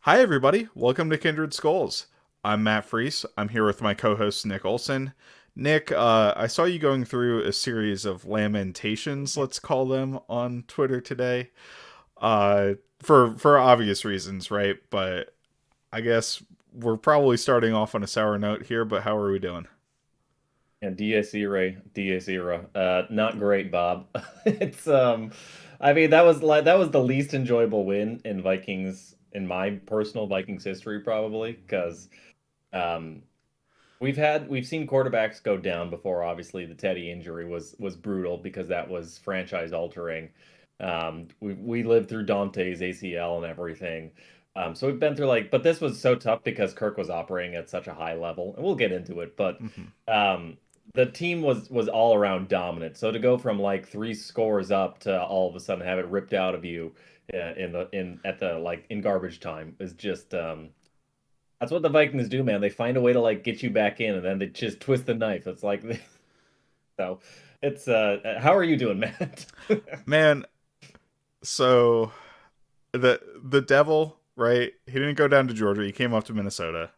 Hi, everybody. Welcome to Kindred Skulls. I'm Matt Freese. I'm here with my co host, Nick Olson. Nick, I saw you going through a series of lamentations, let's call them, on Twitter today. For obvious reasons, right? But I guess we're probably starting off on a sour note here, but how are we doing? And DS era, DS era. Not great, Bob. It's I mean that was the least enjoyable win in Vikings in my personal Vikings history probably because um we've seen quarterbacks go down before. Obviously, the Teddy injury was brutal because that was franchise altering. We lived through Dante's ACL and everything. So we've been through but this was so tough because Kirk was operating at such a high level, and we'll get into it. But Hmm. um, the team was all around dominant. So to go from like three scores up to all of a sudden have it ripped out of you in at the like in garbage time is just that's what the Vikings do, man. They find a way to like get you back in, and then they just twist the knife. It's like so. It's how are you doing, Matt? Man, so the devil, right? He didn't go down to Georgia. He came up to Minnesota.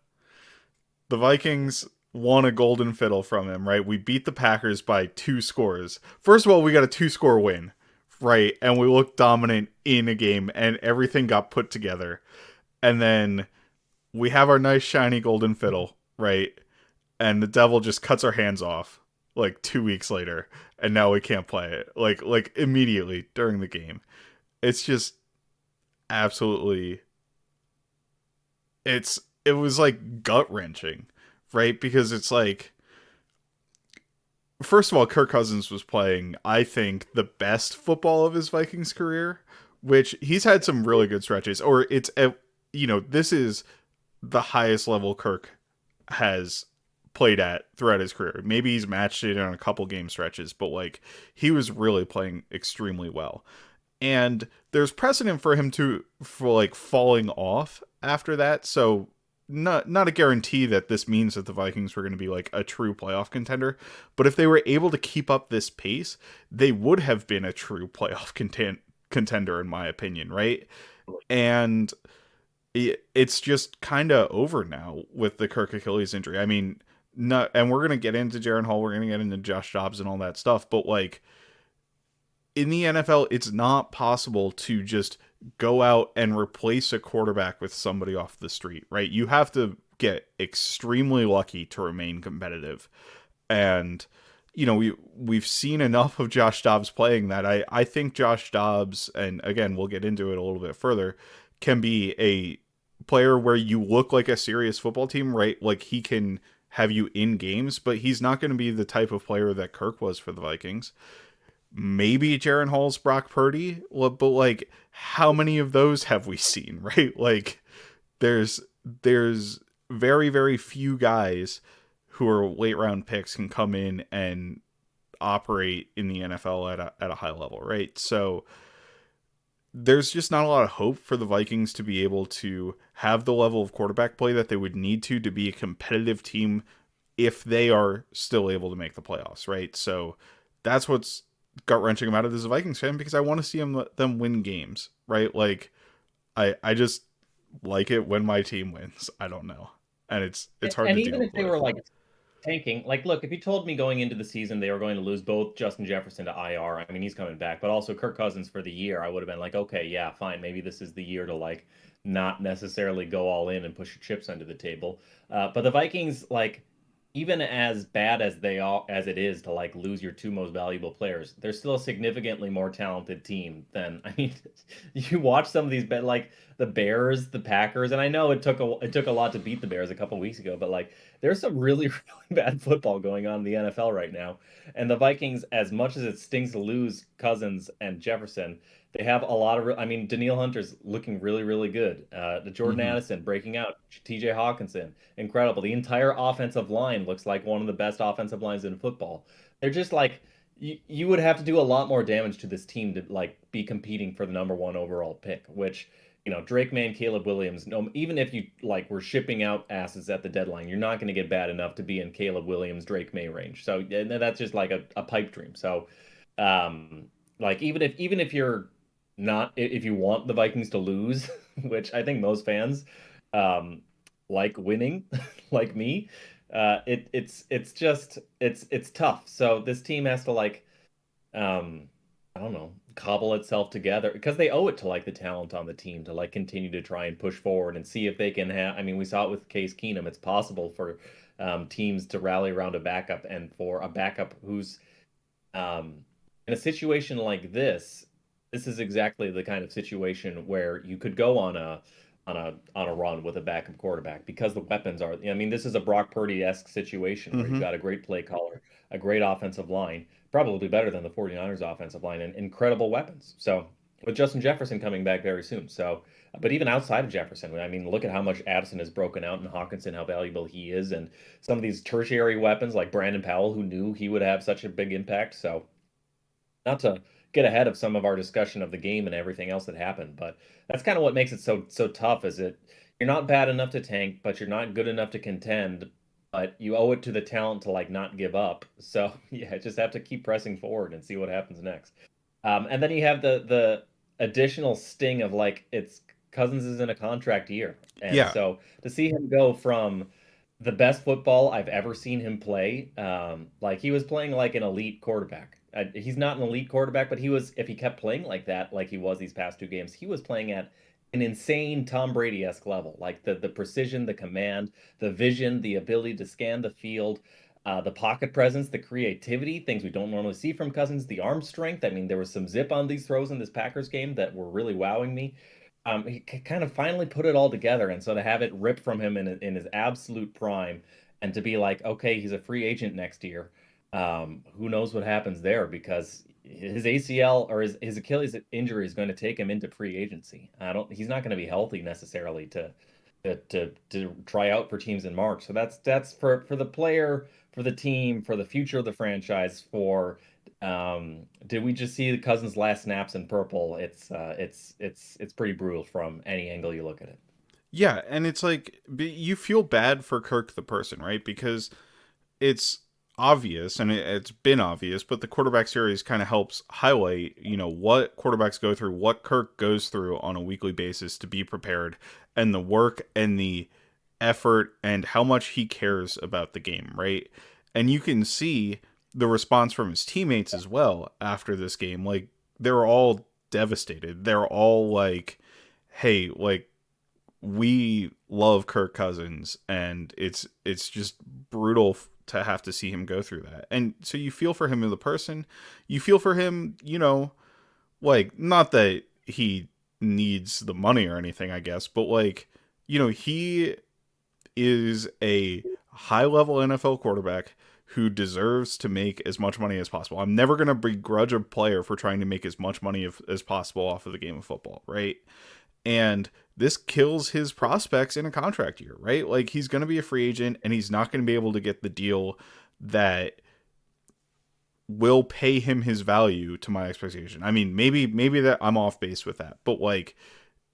The Vikings won a golden fiddle from him, right? We beat the Packers by 2 scores. First of all, we got a 2 score win, right? And we looked dominant in a game and everything got put together. And then we have our nice shiny golden fiddle, right? And the devil just cuts our hands off like 2 weeks later and now we can't play it. Like immediately during the game. It's just absolutely it was like gut wrenching, right? Because it's like first of all, Kirk Cousins was playing, I think, the best football of his Vikings career, which he's had some really good stretches. Or this is the highest level Kirk has played at throughout his career. Maybe he's matched it on a couple game stretches, but like he was really playing extremely well. And there's precedent for him for like falling off after that. So not a guarantee that this means that the Vikings were going to be like a true playoff contender, but if they were able to keep up this pace, they would have been a true playoff contender in my opinion, right? And it's just kind of over now with the Kirk Achilles injury. I mean, not, and we're going to get into Jaren Hall, we're going to get into Josh Dobbs and all that stuff, but like in the NFL, it's not possible to just go out and replace a quarterback with somebody off the street, right? You have to get extremely lucky to remain competitive. And we've seen enough of Josh Dobbs playing that I think Josh Dobbs, and again we'll get into it a little bit further, can be a player where you look like a serious football team, right? Like he can have you in games, but he's not going to be the type of player that Kirk was for the Vikings. Maybe Jaren Hall's Brock Purdy, but like how many of those have we seen, right? Like there's very very few guys who are late round picks can come in and operate in the NFL at a high level, right? So there's just not a lot of hope for the Vikings to be able to have the level of quarterback play that they would need to be a competitive team if they are still able to make the playoffs, right? So that's what's gut wrenching about it as a Vikings fan because I want to see them win games, right? Like I just like it when my team wins. I don't know, and it's hard And to even deal if they with. were like tanking, like look, if you told me going into the season they were going to lose both Justin Jefferson to IR, I mean he's coming back, but also Kirk Cousins for the year, I would have been like, okay, yeah, fine, maybe this is the year to like not necessarily go all in and push your chips under the table. But the Vikings, like, even as bad as they are, as it is to like lose your two most valuable players, they're still a significantly more talented team than I mean, you watch some of these bet like the Bears, the Packers, and I know it took a lot to beat the Bears a couple weeks ago, but like there's some really really bad football going on in the NFL right now, and the Vikings, as much as it stings to lose Cousins and Jefferson, they have a lot of. I mean, Danielle Hunter's looking really, really good. The Jordan Mm-hmm. Addison breaking out. T.J. Hawkinson, incredible. The entire offensive line looks like one of the best offensive lines in football. They're just like you would have to do a lot more damage to this team to like be competing for the number one overall pick. Which Drake May and Caleb Williams. No, even if you like were shipping out asses at the deadline, you're not going to get bad enough to be in Caleb Williams, Drake May range. So that's just like a pipe dream. So, um, like even if you're not if you want the Vikings to lose, which I think most fans um, like winning, like me. It's tough. So this team has to like I don't know, cobble itself together because they owe it to like the talent on the team to like continue to try and push forward and see if they can have. I mean, we saw it with Case Keenum. It's possible for teams to rally around a backup and for a backup who's in a situation like this is exactly the kind of situation where you could go on a run with a backup quarterback because the weapons are. I mean, this is a Brock Purdy-esque situation where you've Hmm. got a great play caller, a great offensive line, probably better than the 49ers offensive line, and incredible weapons. So with Justin Jefferson coming back very soon. So, but even outside of Jefferson, I mean, look at how much Addison has broken out and Hawkinson, how valuable he is, and some of these tertiary weapons like Brandon Powell, who knew he would have such a big impact. So not to get ahead of some of our discussion of the game and everything else that happened, but that's kind of what makes it so tough is it you're not bad enough to tank, but you're not good enough to contend, but you owe it to the talent to like not give up. So yeah, just have to keep pressing forward and see what happens next. And then you have the additional sting of like it's Cousins is in a contract year. And Yeah. so to see him go from the best football I've ever seen him play, like he was playing like an elite quarterback. He's not an elite quarterback, but he was, if he kept playing like that, like he was these past two games, he was playing at an insane Tom Brady-esque level. Like the precision, the command, the vision, the ability to scan the field, the pocket presence, the creativity, things we don't normally see from Cousins, the arm strength. I mean, there was some zip on these throws in this Packers game that were really wowing me. He kind of finally put it all together, and so to have it ripped from him in his absolute prime, and to be like, okay, he's a free agent next year. Who knows what happens there because his ACL or his Achilles injury is going to take him into free agency. I don't. He's not going to be healthy necessarily to try out for teams in March. So that's for the player, for the team, for the future of the franchise. For did we just see the Cousins' last snaps in purple? It's pretty brutal from any angle you look at it. Yeah, and it's like you feel bad for Kirk the person, right? Because it's obvious and it's been obvious, but the quarterback series kind of helps highlight, what quarterbacks go through, what Kirk goes through on a weekly basis to be prepared, and the work and the effort and how much he cares about the game, right? And you can see the response from his teammates as well after this game. Like, they're all devastated. They're all like, hey, like, we love Kirk Cousins, and it's just brutal to have to see him go through that. And so you feel for him as a person, you feel for him, like, not that he needs the money or anything, I guess, but like, he is a high level NFL quarterback who deserves to make as much money as possible. I'm never going to begrudge a player for trying to make as much money as possible off of the game of football, right? And this kills his prospects in a contract year, right? Like, he's going to be a free agent and he's not going to be able to get the deal that will pay him his value to my expectation. I mean, maybe that I'm off base with that, but like,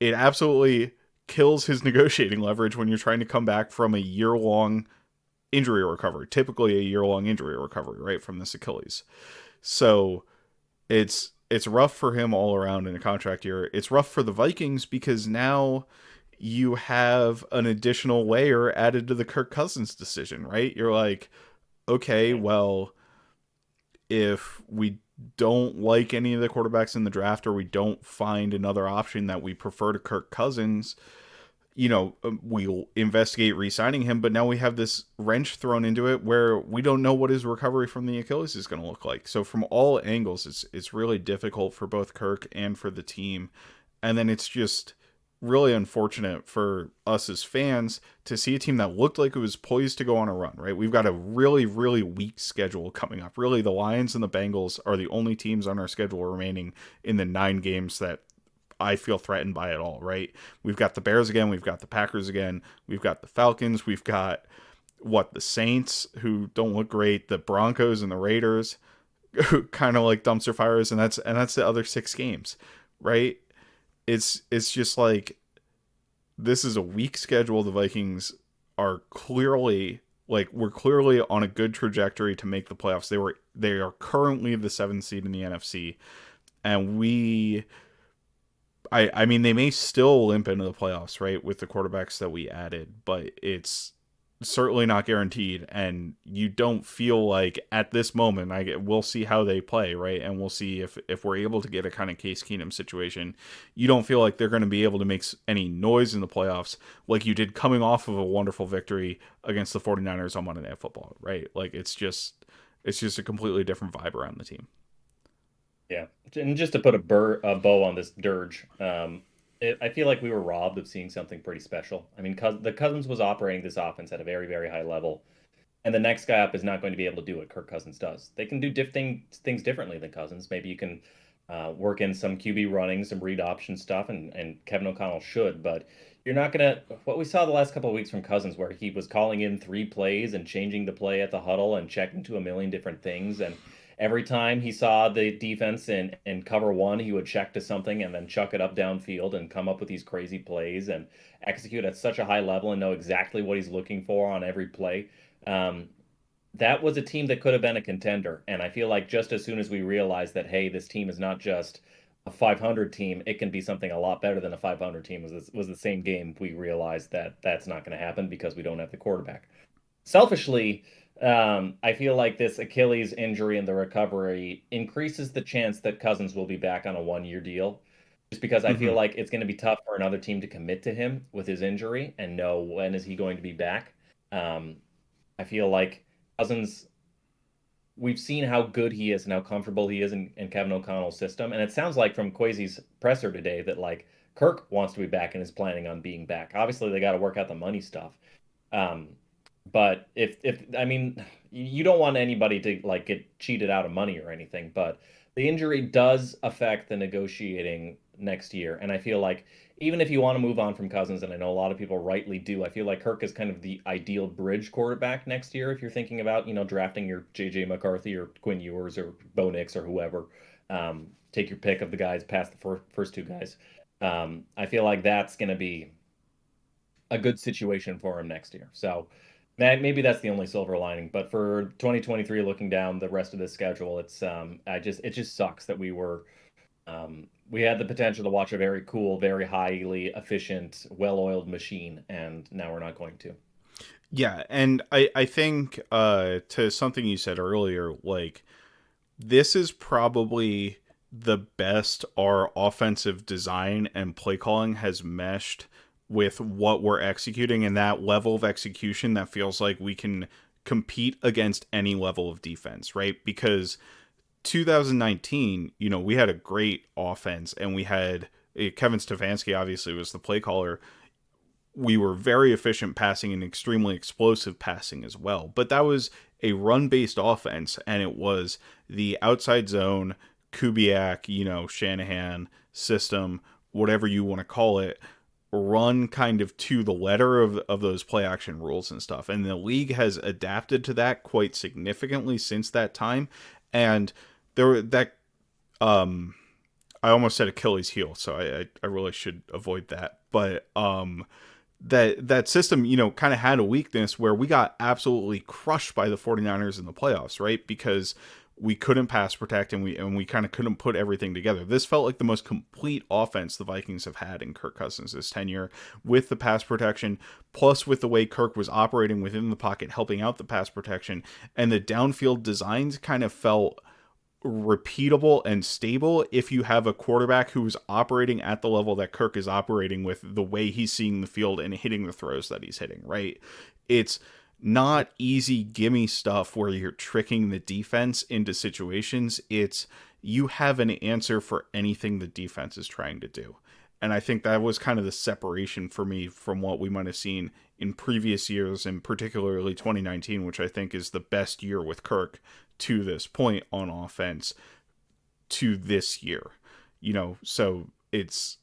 it absolutely kills his negotiating leverage when you're trying to come back from a year-long injury recovery, typically a year-long injury recovery, right, from this Achilles. So it's rough for him all around in a contract year. It's rough for the Vikings because now you have an additional layer added to the Kirk Cousins decision, right? You're like, okay, Yeah. well, if we don't like any of the quarterbacks in the draft or we don't find another option that we prefer to Kirk Cousins, we'll investigate re-signing him. But now we have this wrench thrown into it where we don't know what his recovery from the Achilles is going to look like. So from all angles, it's really difficult for both Kirk and for the team. And then it's just really unfortunate for us as fans to see a team that looked like it was poised to go on a run, right? We've got a really, really weak schedule coming up. Really, the Lions and the Bengals are the only teams on our schedule remaining in the 9 games that I feel threatened by it all, right? We've got the Bears again, we've got the Packers again, we've got the Falcons, we've got the Saints, who don't look great, the Broncos and the Raiders, who kind of like dumpster fires, and that's the other 6 games, right? It's just like, this is a weak schedule. The Vikings are clearly, like, we're clearly on a good trajectory to make the playoffs. They are currently the 7th seed in the NFC, and we I mean, they may still limp into the playoffs, right, with the quarterbacks that we added, but it's certainly not guaranteed. And you don't feel like at this moment, we'll see how they play, right, and we'll see if we're able to get a kind of Case Keenum situation. You don't feel like they're going to be able to make any noise in the playoffs like you did coming off of a wonderful victory against the 49ers on Monday Night Football, right? Like it's just a completely different vibe around the team. Yeah, and just to put a bow on this dirge, I feel like we were robbed of seeing something pretty special. I mean, the Cousins was operating this offense at a very, very high level, and the next guy up is not going to be able to do what Kirk Cousins does. They can do things differently than Cousins. Maybe you can work in some QB running, some read option stuff, and Kevin O'Connell should, but you're not gonna. What we saw the last couple of weeks from Cousins, where he was calling in three plays and changing the play at the huddle and checking to a million different things, and every time he saw the defense in cover one, he would check to something and then chuck it up downfield and come up with these crazy plays and execute at such a high level and know exactly what he's looking for on every play. Um, that was a team that could have been a contender. And I feel like just as soon as we realized that, hey, this team is not just a 500 team, it can be something a lot better than a 500 team, was the same game we realized that that's not going to happen because we don't have the quarterback. Selfishly, I feel like this Achilles injury and the recovery increases the chance that Cousins will be back on a 1 year deal. Just because I feel Mm-hmm. like it's going to be tough for another team to commit to him with his injury and know when is he going to be back. Um, I feel like Cousins, we've seen how good he is and how comfortable he is in Kevin O'Connell's system. And it sounds like from Kwesi's presser today that like Kirk wants to be back and is planning on being back. Obviously, they got to work out the money stuff. Um, but if I mean, you don't want anybody to like get cheated out of money or anything, but the injury does affect the negotiating next year. And I feel like even if you want to move on from Cousins, and I know a lot of people rightly do, I feel like Kirk is kind of the ideal bridge quarterback next year if you're thinking about, drafting your JJ McCarthy or Quinn Ewers or Bo Nix or whoever. Take your pick of the guys past the first two guys. I feel like that's going to be a good situation for him next year. So maybe that's the only silver lining. But for 2023, looking down the rest of the schedule, it just sucks that we had the potential to watch a very cool, very highly efficient, well-oiled machine, and now we're not going to. Yeah, and I think to something you said earlier, like this is probably the best our offensive design and play calling has meshed with what we're executing, and that level of execution that feels like we can compete against any level of defense, right? Because 2019, we had a great offense and we had Kevin Stefanski obviously was the play caller. We were very efficient passing and extremely explosive passing as well. But that was a run based offense, and it was the outside zone, Kubiak, Shanahan system, whatever you want to call it, run kind of to the letter of those play action rules and stuff. And the league has adapted to that quite significantly since that time. And that I almost said Achilles heel, so I really should avoid that. But that system, kind of had a weakness where we got absolutely crushed by the 49ers in the playoffs, right? Because we couldn't pass protect and we kind of couldn't put everything together. This felt like the most complete offense the Vikings have had in Kirk Cousins' tenure, with the pass protection, plus with the way Kirk was operating within the pocket, helping out the pass protection, and the downfield designs kind of felt repeatable and stable if you have a quarterback who's operating at the level that Kirk is operating with, the way he's seeing the field and hitting the throws that he's hitting, right? It's not easy gimme stuff where you're tricking the defense into situations. It's you have an answer for anything the defense is trying to do. And I think that was kind of the separation for me from what we might have seen in previous years, and particularly 2019, which I think is the best year with Kirk to this point on offense to this year. So it's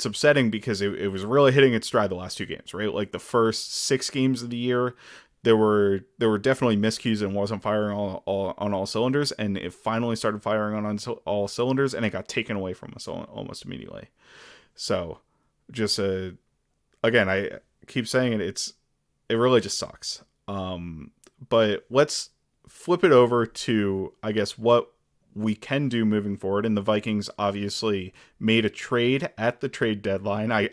upsetting because it was really hitting its stride the last two games, right? Like the first 6 games of the year, there were definitely miscues and wasn't firing on all cylinders, and it finally started firing on all cylinders, and it got taken away from us almost immediately. So just again, I keep saying it really just sucks. But let's flip it over to, I guess, what we can do moving forward. And the Vikings obviously made a trade at the trade deadline.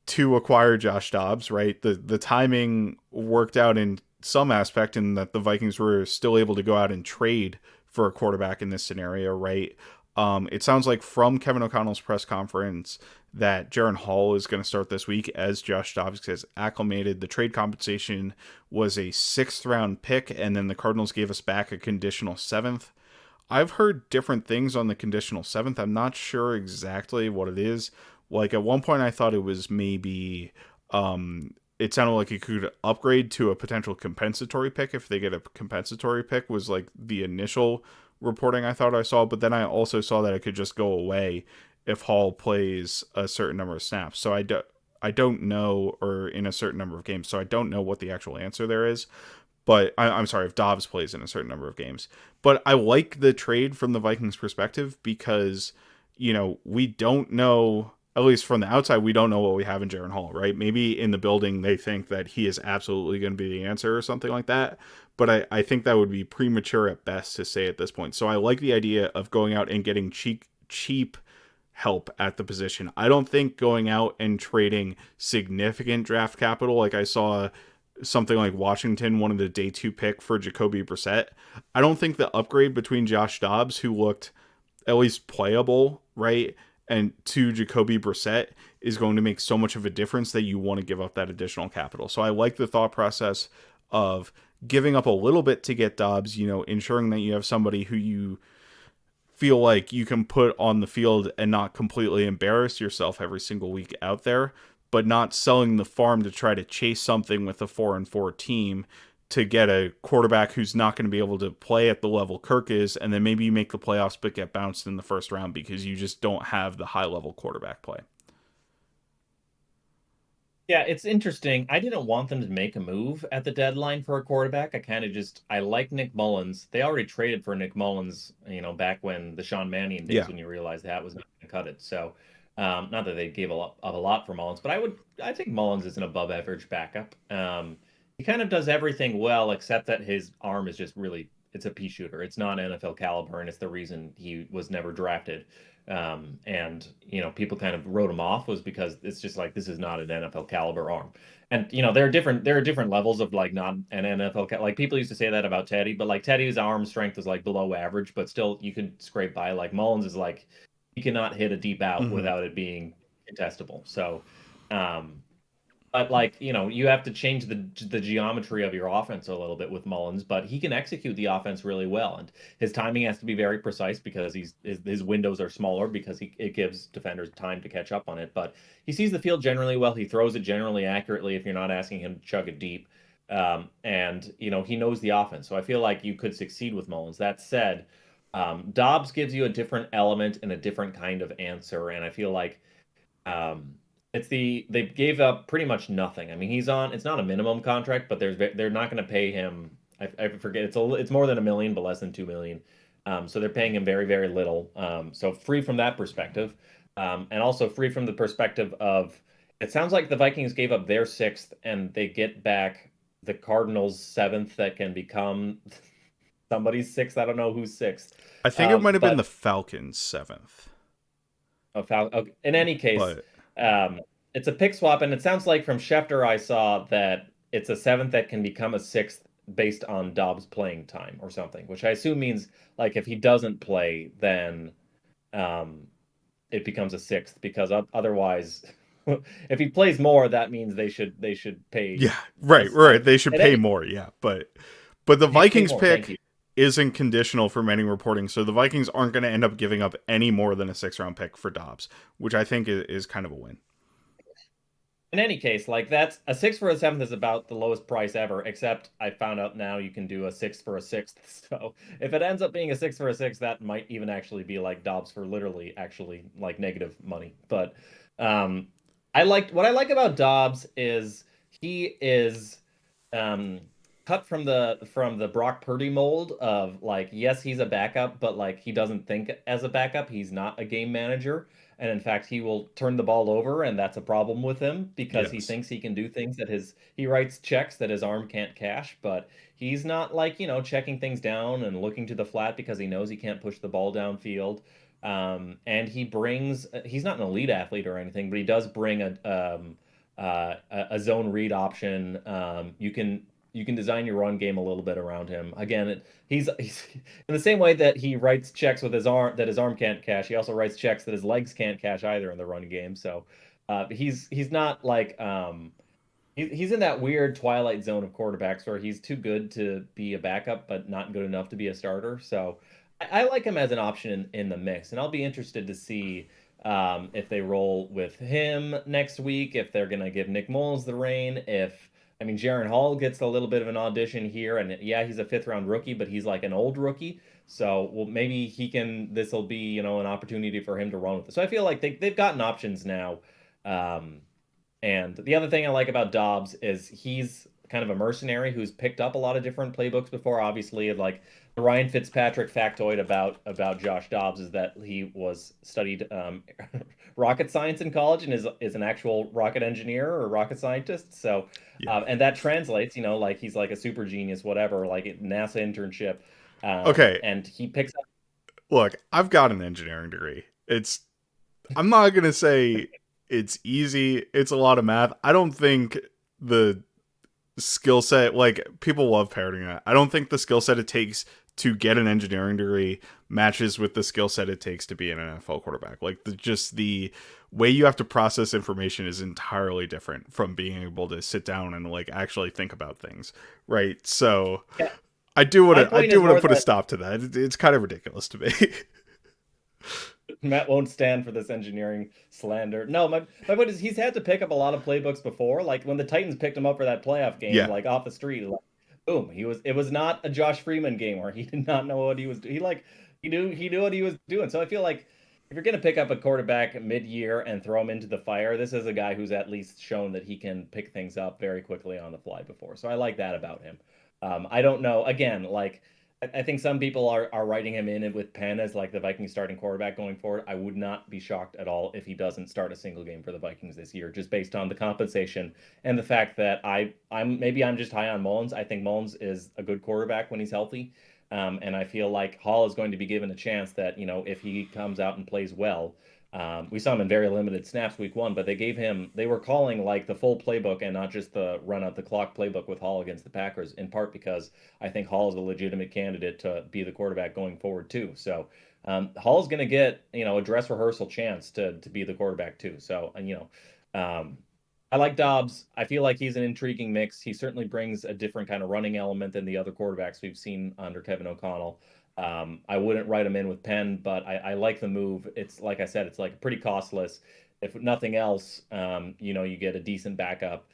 To acquire Josh Dobbs, right? The timing worked out in some aspect in that the Vikings were still able to go out and trade for a quarterback in this scenario, right? It sounds like from Kevin O'Connell's press conference that Jaren Hall is going to start this week as Josh Dobbs has acclimated. The trade compensation was a 6th-round pick, and then the Cardinals gave us back a conditional 7th. I've heard different things on the conditional 7th. I'm not sure exactly what it is. Like at one point I thought it was maybe it sounded like it could upgrade to a potential compensatory pick if they get a compensatory pick was like the initial reporting I thought I saw, but then I also saw that it could just go away if Hall plays a certain number of snaps. So I don't know, or in a certain number of games. So I don't know what the actual answer there is. But I'm sorry, if Dobbs plays in a certain number of games. But I like the trade from the Vikings perspective because, we don't know, at least from the outside, we don't know what we have in Jaren Hall, right? Maybe in the building they think that he is absolutely going to be the answer or something like that. But I think that would be premature at best to say at this point. So I like the idea of going out and getting cheap help at the position. I don't think going out and trading significant draft capital, like I saw something like Washington wanted a day 2 pick for Jacoby Brissett. I don't think the upgrade between Josh Dobbs, who looked at least playable, right, and to Jacoby Brissett is going to make so much of a difference that you want to give up that additional capital. So I like the thought process of giving up a little bit to get Dobbs, ensuring that you have somebody who you feel like you can put on the field and not completely embarrass yourself every single week out there, but not selling the farm to try to chase something with a 4-4 team to get a quarterback who's not going to be able to play at the level Kirk is, and then maybe you make the playoffs but get bounced in the first round because you just don't have the high-level quarterback play. Yeah, it's interesting. I didn't want them to make a move at the deadline for a quarterback. I like Nick Mullens. They already traded for Nick Mullens, back when the Sean Mannion days Yeah. when you realized that was not going to cut it. So, not that they gave a lot for Mullens, but I think Mullens is an above average backup. He kind of does everything well, except that his arm is just really, it's a pea shooter. It's not NFL caliber, and it's the reason he was never drafted. And people kind of wrote him off was because it's just like this is not an NFL caliber arm. And there are different levels of like not an like people used to say that about Teddy, but like Teddy's arm strength is like below average, but still you can scrape by. Like Mullens is like he cannot hit a deep out Mm-hmm. without it being contestable. So but like, you have to change the geometry of your offense a little bit with Mullens, but he can execute the offense really well, and his timing has to be very precise because his windows are smaller because it gives defenders time to catch up on it. But he sees the field generally well. He throws it generally accurately if you're not asking him to chug it deep, and he knows the offense. So I feel like you could succeed with Mullens. That said, Dobbs gives you a different element and a different kind of answer, and I feel like. They gave up pretty much nothing. I mean, it's not a minimum contract, but they're not going to pay him. I forget it's more than $1 million, but less than $2 million. So they're paying him very, very little. So free from that perspective, and also free from the perspective of it sounds like the Vikings gave up their 6th and they get back the Cardinals' 7th that can become somebody's 6th. I don't know who's 6th. I think it might have been the But Falcons' 7th. Okay. In any case, But it's a pick swap, and it sounds like from Schefter I saw that it's a 7th that can become a 6th based on Dobbs playing time or something, which I assume means like if he doesn't play, then um, it becomes a 6th because otherwise, if he plays more, that means they should pay yeah, right, less. I, right. They should and pay any more, yeah. But the pay Vikings more. Thank you. pick isn't conditional from any reporting, so the Vikings aren't going to end up giving up any more than a 6th-round pick for Dobbs, which I think is kind of a win. In any case, like that's a 6th for a 7th is about the lowest price ever, except I found out now you can do a 6th for a 6th. So if it ends up being a 6th for a 6th, that might even actually be like Dobbs for literally actually like negative money. But what I like about Dobbs is he is um cut from the Brock Purdy mold of like, yes, he's a backup, but like he doesn't think as a backup. He's not a game manager. And in fact, he will turn the ball over, and that's a problem with him because he Yes. thinks he can do things that he writes checks that his arm can't cash, but he's not like, checking things down and looking to the flat because he knows he can't push the ball downfield. And he's not an elite athlete or anything, but he does bring a zone read option. You can design your run game a little bit around him. Again, he's in the same way that he writes checks with his arm that his arm can't cash. He also writes checks that his legs can't cash either in the run game. So he's not like he's in that weird twilight zone of quarterbacks where he's too good to be a backup, but not good enough to be a starter. So I like him as an option in the mix, and I'll be interested to see if they roll with him next week, if they're going to give Nick Mullens the reign, if I mean, Jaren Hall gets a little bit of an audition here, and yeah, he's a fifth round rookie, but he's like an old rookie. So, well, maybe he can. This will be, an opportunity for him to run with it. So I feel like they've gotten options now. Um, and the other thing I like about Dobbs is he's kind of a mercenary who's picked up a lot of different playbooks before. Obviously, like the Ryan Fitzpatrick factoid about Josh Dobbs is that he was studied rocket science in college and is an actual rocket engineer or rocket scientist. So, Yeah. and that translates, like he's like a super genius, whatever, like a NASA internship, Okay. and he picks up. Look, I've got an engineering degree. I'm not going to say it's easy. It's a lot of math. I don't think the skill set, like, people love parroting that. I don't think the skill set it takes to get an engineering degree matches with the skill set it takes to be an NFL quarterback. Like, just the way you have to process information is entirely different from being able to sit down and like actually think about things, right? So Yeah, I my point do is want to more put a that stop to that. It's kind of ridiculous to me. Matt won't stand for this engineering slander. No, my point is he's had to pick up a lot of playbooks before. Like when the Titans picked him up for that playoff game, Yeah. like off the street, like boom, it was not a Josh Freeman game where he did not know what he was doing. He knew what he was doing. So I feel like if you're gonna pick up a quarterback mid-year and throw him into the fire, this is a guy who's at least shown that he can pick things up very quickly on the fly before. So I like that about him. I don't know. Again, like I think some people are writing him in with Penn as like the Vikings starting quarterback going forward. I would not be shocked at all if he doesn't start a single game for the Vikings this year, just based on the compensation and the fact that I'm just high on Mullens. I think Mullens is a good quarterback when he's healthy. And I feel like Hall is going to be given a chance that, if he comes out and plays well, we saw him in very limited snaps week one, but they were calling like the full playbook and not just the run out the clock playbook with Hall against the Packers, in part because I think Hall is a legitimate candidate to be the quarterback going forward too. So Hall's going to get, a dress rehearsal chance to be the quarterback too. So, I like Dobbs. I feel like he's an intriguing mix. He certainly brings a different kind of running element than the other quarterbacks we've seen under Kevin O'Connell. I wouldn't write him in with Penn, but I like the move. It's like I said, it's like pretty costless. If nothing else, you get a decent backup.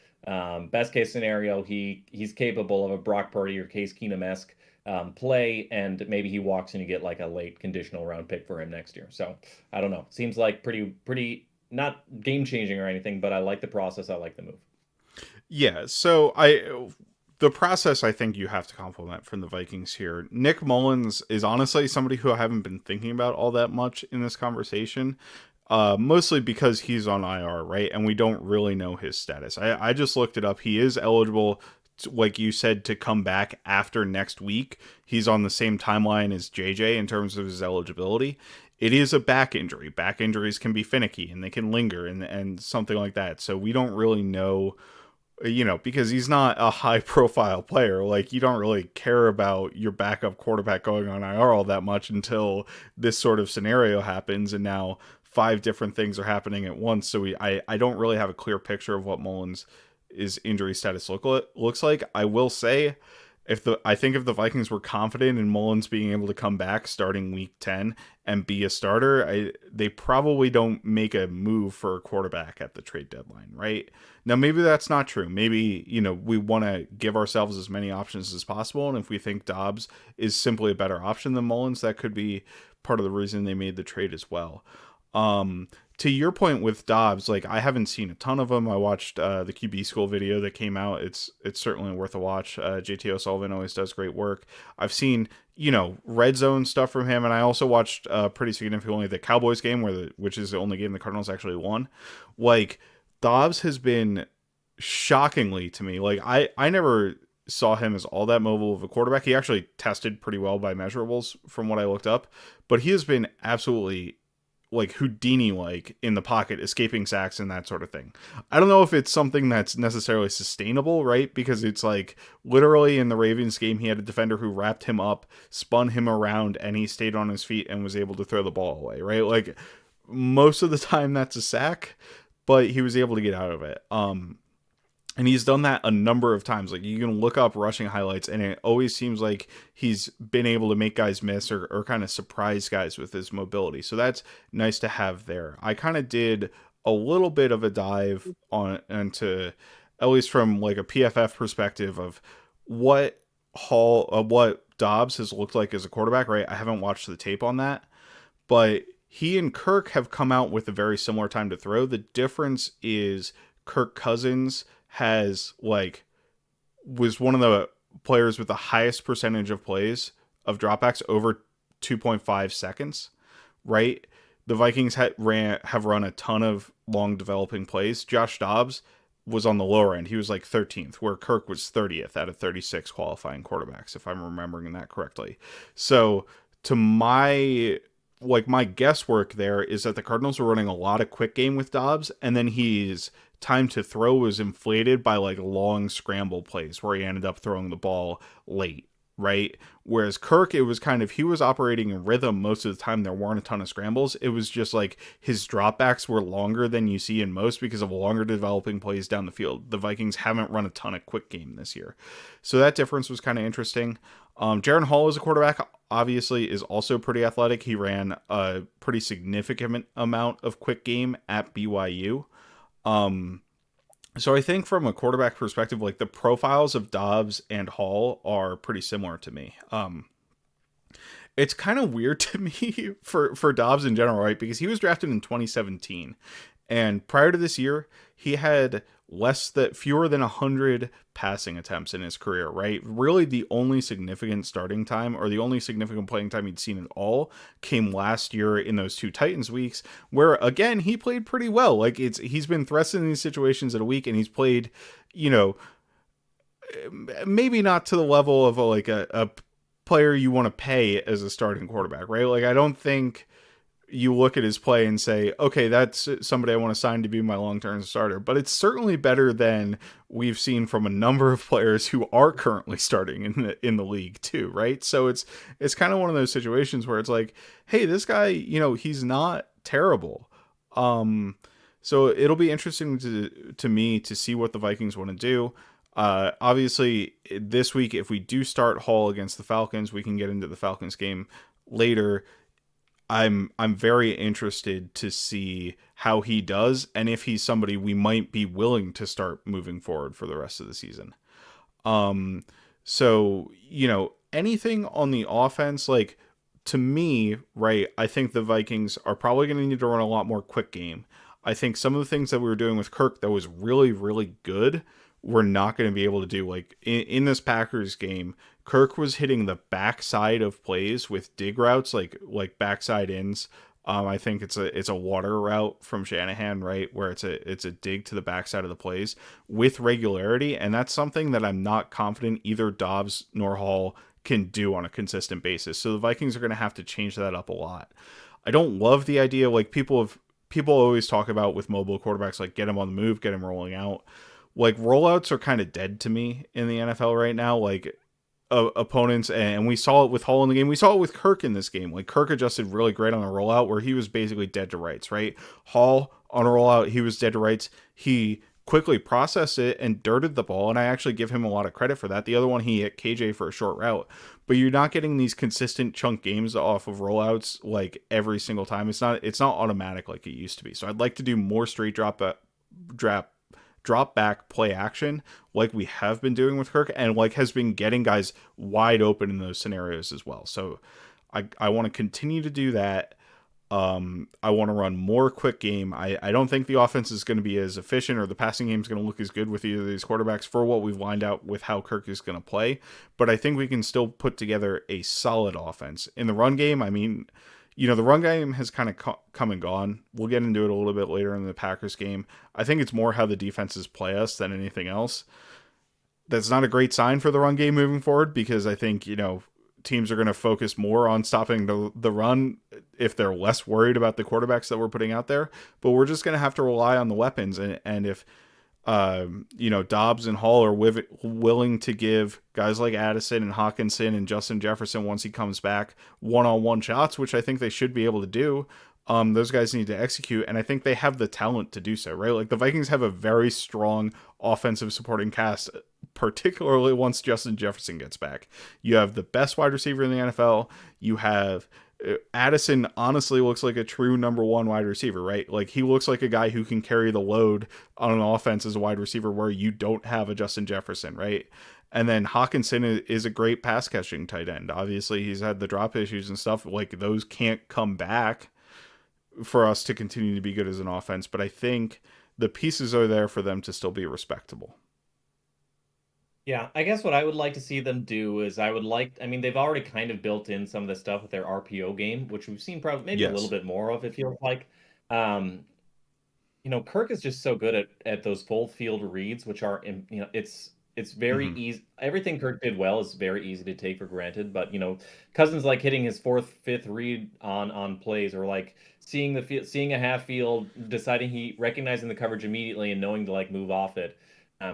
Best case scenario, he's capable of a Brock Purdy or Case Keenum-esque play, and maybe he walks and you get like a late conditional round pick for him next year. So I don't know. Seems like pretty not game changing or anything, but I like the process. I like the move. Yeah, so the process I think you have to compliment from the Vikings here. Nick Mullens is honestly somebody who I haven't been thinking about all that much in this conversation. Mostly because he's on IR, right? And we don't really know his status. I just looked it up. He is eligible, like you said, to come back after next week. He's on the same timeline as JJ in terms of his eligibility. It is a back injury. Back injuries can be finicky and they can linger and something like that. So we don't really know, because he's not a high profile player. Like, you don't really care about your backup quarterback going on IR all that much until this sort of scenario happens. And now five different things are happening at once. So I don't really have a clear picture of what Mullens' injury status looks like. I will say, I think if the Vikings were confident in Mullens being able to come back starting week 10 and be a starter, they probably don't make a move for a quarterback at the trade deadline, right? Now maybe that's not true. Maybe, we want to give ourselves as many options as possible, and if we think Dobbs is simply a better option than Mullens, that could be part of the reason they made the trade as well. to your point with Dobbs, like I haven't seen a ton of them. I watched the QB school video that came out. It's certainly worth a watch. JT O'Sullivan always does great work. I've seen red zone stuff from him, and I also watched pretty significantly the Cowboys game which is the only game the Cardinals actually won. Like Dobbs has been shockingly to me. Like I never saw him as all that mobile of a quarterback. He actually tested pretty well by measurables from what I looked up, but he has been absolutely like Houdini like in the pocket, escaping sacks and that sort of thing. I don't know if it's something that's necessarily sustainable, right? Because it's like literally in the Ravens game, he had a defender who wrapped him up, spun him around, and he stayed on his feet and was able to throw the ball away, right? Like most of the time that's a sack, but he was able to get out of it. And he's done that a number of times. Like you can look up rushing highlights, and it always seems like he's been able to make guys miss or kind of surprise guys with his mobility. So that's nice to have there. I kind of did a little bit of a dive into, at least from like a PFF perspective, of what what Dobbs has looked like as a quarterback. Right, I haven't watched the tape on that, but he and Kirk have come out with a very similar time to throw. The difference is Kirk Cousins was one of the players with the highest percentage of plays of dropbacks over 2.5 seconds, right? The Vikings have run a ton of long developing plays. Josh Dobbs was on the lower end. He was like 13th, where Kirk was 30th out of 36 qualifying quarterbacks, if I'm remembering that correctly. So to my guesswork there is that the Cardinals were running a lot of quick game with Dobbs, and then he's time to throw was inflated by like long scramble plays where he ended up throwing the ball late, right? Whereas Kirk, it was kind of, he was operating in rhythm most of the time. There weren't a ton of scrambles. It was just like his dropbacks were longer than you see in most because of longer developing plays down the field. The Vikings haven't run a ton of quick game this year. So that difference was kind of interesting. Jaren Hall as a quarterback obviously is also pretty athletic. He ran a pretty significant amount of quick game at BYU. So I think from a quarterback perspective, like the profiles of Dobbs and Hall are pretty similar to me. It's kind of weird to me for Dobbs in general, right? Because he was drafted in 2017, and prior to this year, he had fewer than 100 passing attempts in his career, right? Really the only significant starting time or the only significant playing time he'd seen at all came last year in those two Titans weeks, where again, he played pretty well. Like he's been thrusted in these situations in a week, and he's played, maybe not to the level of a player you want to pay as a starting quarterback, right? Like I don't think you look at his play and say, okay, that's somebody I want to sign to be my long-term starter. But it's certainly better than we've seen from a number of players who are currently starting in the league too, right? So it's kind of one of those situations where it's like, hey, this guy, he's not terrible. So it'll be interesting to me to see what the Vikings want to do. Obviously, this week, if we do start Hall against the Falcons, we can get into the Falcons game later. I'm very interested to see how he does and if he's somebody we might be willing to start moving forward for the rest of the season. So, anything on the offense, like to me, right, I think the Vikings are probably going to need to run a lot more quick game. I think some of the things that we were doing with Kirk that was really, really good, we're not going to be able to do. Like in this Packers game, Kirk was hitting the backside of plays with dig routes, like backside ins. I think it's a water route from Shanahan, right, where it's a dig to the backside of the plays with regularity, and that's something that I'm not confident either Dobbs nor Hall can do on a consistent basis. So the Vikings are going to have to change that up a lot. I don't love the idea, like people always talk about with mobile quarterbacks, like get him on the move, get him rolling out. Like rollouts are kind of dead to me in the NFL right now. Like opponents, and we saw it with Hall in the game. We saw it with Kirk in this game. Like Kirk adjusted really great on a rollout where he was basically dead to rights, right? Hall on a rollout, he was dead to rights. He quickly processed it and dirted the ball, and I actually give him a lot of credit for that. The other one, he hit KJ for a short route, but you're not getting these consistent chunk games off of rollouts like every single time. It's not automatic like it used to be. So I'd like to do more straight drop back play action like we have been doing with Kirk, and like has been getting guys wide open in those scenarios as well. So I want to continue to do that. I want to run more quick game. I don't think the offense is going to be as efficient or the passing game is going to look as good with either of these quarterbacks for what we've lined out with how Kirk is going to play. But I think we can still put together a solid offense. In the run game, I mean, the run game has kind of come and gone. We'll get into it a little bit later in the Packers game. I think it's more how the defenses play us than anything else. That's not a great sign for the run game moving forward because I think, teams are going to focus more on stopping the run if they're less worried about the quarterbacks that we're putting out there. But we're just going to have to rely on the weapons. And if, Dobbs and Hall are willing to give guys like Addison and Hawkinson and Justin Jefferson, once he comes back, one-on-one shots, which I think they should be able to do, those guys need to execute, and I think they have the talent to do so, right? Like, the Vikings have a very strong offensive supporting cast, particularly once Justin Jefferson gets back. You have the best wide receiver in the NFL. You have Addison honestly looks like a true number one wide receiver, right? Like, he looks like a guy who can carry the load on an offense as a wide receiver where you don't have a Justin Jefferson, right? And then Hawkinson is a great pass catching tight end. Obviously, he's had the drop issues and stuff. Like, those can't come back for us to continue to be good as an offense, but I think the pieces are there for them to still be respectable. Yeah, I guess what I would like to see them do is I mean, they've already kind of built in some of the stuff with their RPO game, which we've seen probably maybe a little Yes. bit more of, it feels like. Um, Kirk is just so good at those full field reads, which are, it's very Mm-hmm. easy. Everything Kirk did well is very easy to take for granted, but Cousins like hitting his fourth, fifth read on plays, or like seeing the field, seeing a half field, deciding he recognizing the coverage immediately and knowing to like move off it.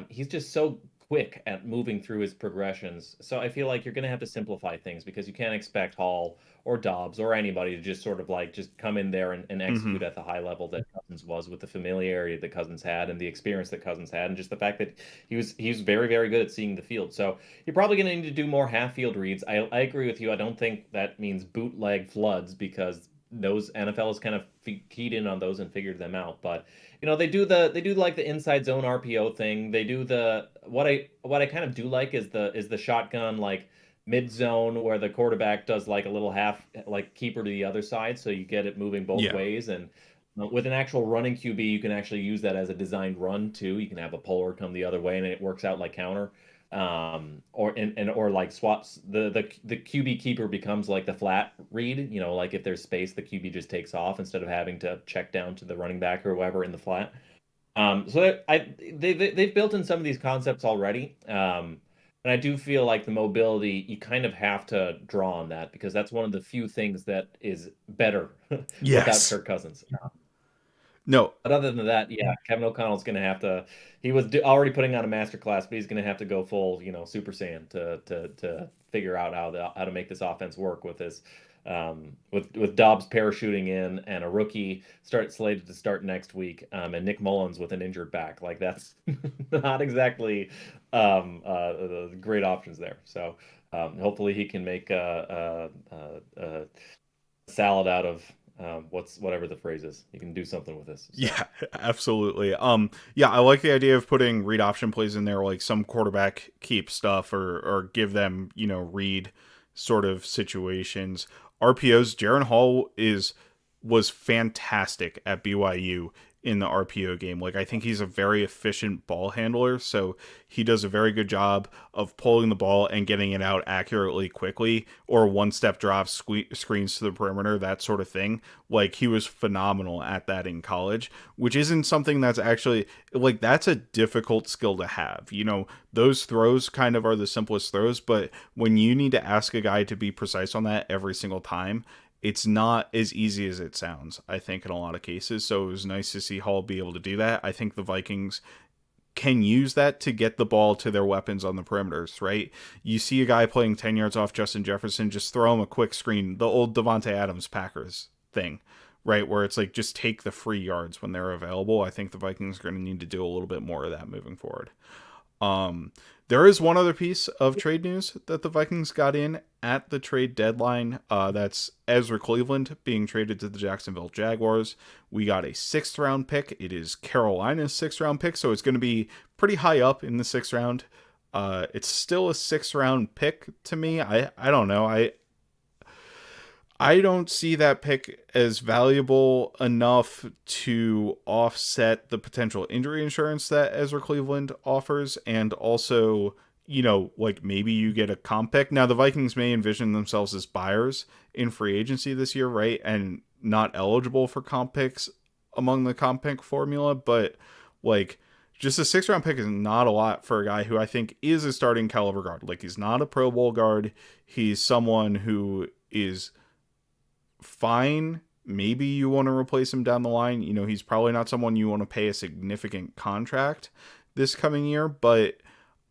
He's just so quick at moving through his progressions. So I feel like you're going to have to simplify things because you can't expect Hall or Dobbs or anybody to just sort of like just come in there and Mm-hmm. execute at the high level that Cousins was, with the familiarity that Cousins had and the experience that Cousins had, and just the fact that he was very, very good at seeing the field. So you're probably going to need to do more half field reads. I agree with you. I don't think that means bootleg floods, because those NFL has kind of keyed in on those and figured them out. But they do like the inside zone RPO thing. They do the what I kind of do like is the shotgun, like mid zone, where the quarterback does like a little half like keeper to the other side, so you get it moving both Yeah. ways. And with an actual running QB, you can actually use that as a designed run too. You can have a puller come the other way, and it works out like counter. Or like swaps, the QB keeper becomes like the flat read. Like if there's space, the QB just takes off instead of having to check down to the running back or whoever in the flat. They've built in some of these concepts already. And I do feel like the mobility, you kind of have to draw on that, because that's one of the few things that is better without Yes. Kirk Cousins. No. But other than that, yeah, Kevin O'Connell's going to have to. He was already putting on a master class, but he's going to have to go full, Super Saiyan to figure out how to make this offense work with this, with Dobbs parachuting in and a rookie slated to start next week, and Nick Mullens with an injured back. Like, that's not exactly great options there. So hopefully he can make a salad out of whatever the phrase is. You can do something with this. So. Yeah, absolutely. Yeah, I like the idea of putting read option plays in there, like some quarterback keep stuff or give them, read sort of situations. RPOs, Jaren Hall was fantastic at BYU in the RPO game. Like, I think he's a very efficient ball handler, so he does a very good job of pulling the ball and getting it out accurately quickly, or one step drops, screens to the perimeter, that sort of thing. Like, he was phenomenal at that in college, which isn't something that's actually, like, that's a difficult skill to have. Those throws kind of are the simplest throws, but when you need to ask a guy to be precise on that every single time, it's not as easy as it sounds, I think, in a lot of cases. So it was nice to see Hall be able to do that. I think the Vikings can use that to get the ball to their weapons on the perimeters, right? You see a guy playing 10 yards off Justin Jefferson, just throw him a quick screen, the old Devontae Adams Packers thing, right? Where it's like, just take the free yards when they're available. I think the Vikings are going to need to do a little bit more of that moving forward. There is one other piece of trade news that the Vikings got in at the trade deadline. That's Ezra Cleveland being traded to the Jacksonville Jaguars. We got a sixth round pick. It is Carolina's sixth round pick, so it's going to be pretty high up in the sixth round. It's still a sixth round pick to me. I don't know. I don't see that pick as valuable enough to offset the potential injury insurance that Ezra Cleveland offers. And also, like maybe you get a comp pick. Now, the Vikings may envision themselves as buyers in free agency this year, right? And not eligible for comp picks among the comp pick formula. But like, just a 6 round pick is not a lot for a guy who I think is a starting caliber guard. Like, he's not a Pro Bowl guard. He's someone who is fine. Maybe you want to replace him down the line. He's probably not someone you want to pay a significant contract this coming year, but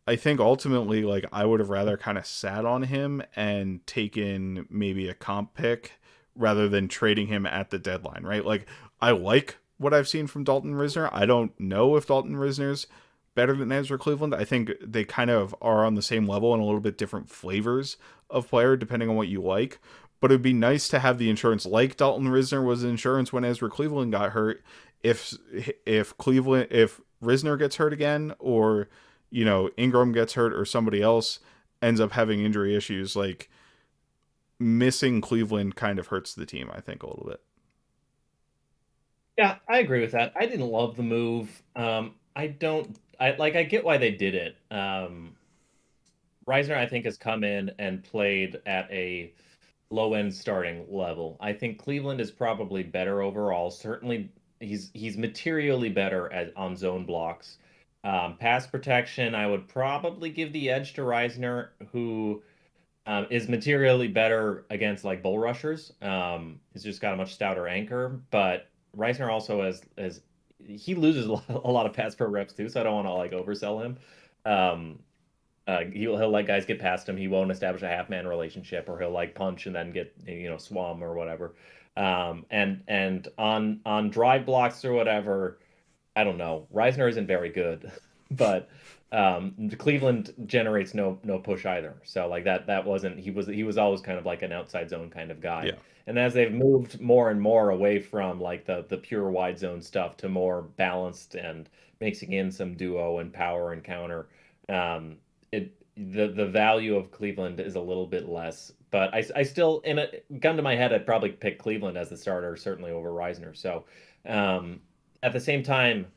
I think ultimately, like, I would have rather kind of sat on him and taken maybe a comp pick rather than trading him at the deadline, right? Like, I like what I've seen from Dalton Risner. I don't know if Dalton Risner's better than Ezra Cleveland. I think they kind of are on the same level and a little bit different flavors of player depending on what you like. But it'd be nice to have the insurance like Dalton Risner was insurance when Ezra Cleveland got hurt. If Risner gets hurt again, or Ingram gets hurt, or somebody else ends up having injury issues, like, missing Cleveland kind of hurts the team, I think, a little bit. Yeah, I agree with that. I didn't love the move. I don't. I get why they did it. Reisner, I think, has come in and played at a low end starting level. I think Cleveland is probably better overall. Certainly, he's materially better on zone blocks. Pass protection, I would probably give the edge to Reisner, who is materially better against like bull rushers. He's just got a much stouter anchor, but Reisner also has he loses a lot of pass per reps too, so I don't want to like oversell him. Um, he'll let guys get past him. He won't establish a half man relationship, or he'll like punch and then get swam or whatever. And on drive blocks or whatever, I don't know. Reisner isn't very good, but Cleveland generates no push either. So like that wasn't he was always kind of like an outside zone kind of guy. Yeah. And as they've moved more and more away from like the pure wide zone stuff to more balanced and mixing in some duo and power and counter, the value of Cleveland is a little bit less. But I still, in a gun to my head, I'd probably pick Cleveland as the starter, certainly over Reisner. So at the same time,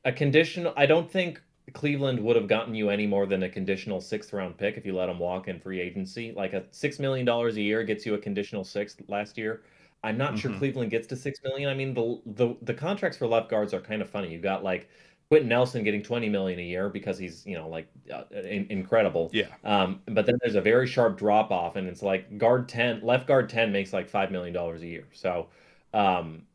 a conditional, I don't think Cleveland would have gotten you any more than a conditional sixth round pick if you let him walk in free agency. Like a $6 million a year gets you a conditional sixth last year. I'm not sure Mm-hmm. Cleveland gets to 6 million. I mean, the contracts for left guards are kind of funny. You got like Quentin Nelson getting 20 million a year because he's like incredible. Yeah. But then there's a very sharp drop off, and it's like left guard 10 makes like $5 million a year. So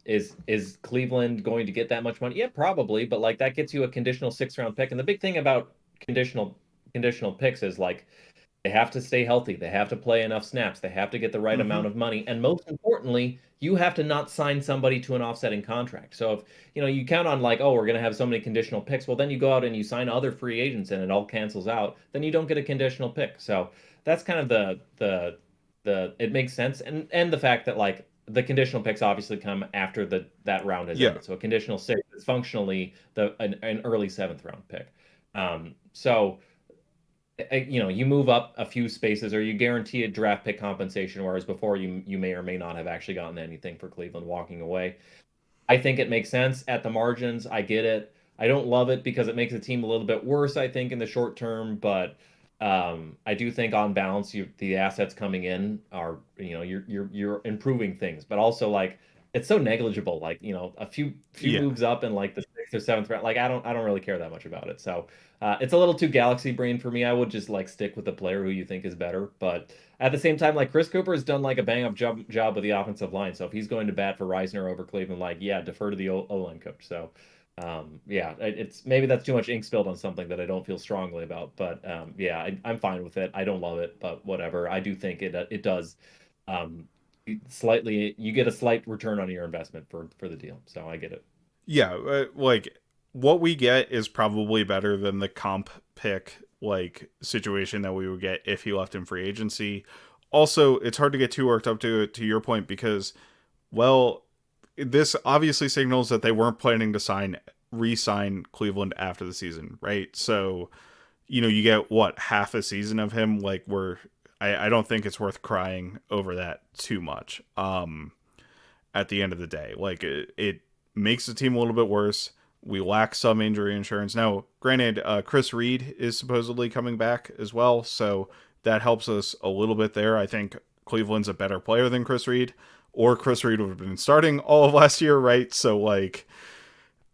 is Cleveland going to get that much money? Yeah, probably, but like that gets you a conditional sixth round pick. And the big thing about conditional picks is like they have to stay healthy. They have to play enough snaps. They have to get the right Mm-hmm. amount of money. And most importantly, you have to not sign somebody to an offsetting contract. So if you count on like, oh, we're going to have so many conditional picks, well, then you go out and you sign other free agents and it all cancels out. Then you don't get a conditional pick. So that's kind of the it makes sense. And the fact that like the conditional picks obviously come after that round has Yeah. ended. So a conditional six is functionally an early seventh round pick. So you move up a few spaces or you guarantee a draft pick compensation, whereas before you may or may not have actually gotten anything for Cleveland walking away. I think it makes sense at the margins. I get it. I don't love it because it makes the team a little bit worse, I think, in the short term. But I do think on balance, the assets coming in are you're improving things, but also like it's so negligible. Like a few Yeah. moves up in like the sixth or seventh round. Like I don't really care that much about it. So it's a little too galaxy brain for me. I would just like stick with the player who you think is better. But at the same time, like Chris Cooper has done like a bang up job with the offensive line. So if he's going to bat for Reisner over Cleveland, like yeah, defer to the O-line coach. So yeah, it's maybe that's too much ink spilled on something that I don't feel strongly about. But yeah, I'm fine with it. I don't love it, but whatever. I do think it does slightly. You get a slight return on your investment for the deal. So I get it. Yeah. Like, what we get is probably better than the comp pick like situation that we would get if he left in free agency. Also, it's hard to get too worked up to your point because, well, this obviously signals that they weren't planning to re-sign Cleveland after the season, right? So, you get what, half a season of him, like, where I don't think it's worth crying over that too much. At the end of the day, like it makes the team a little bit worse. We lack some injury insurance. Now, granted, Chris Reed is supposedly coming back as well, so that helps us a little bit there. I think Cleveland's a better player than Chris Reed, or Chris Reed would have been starting all of last year, right? So like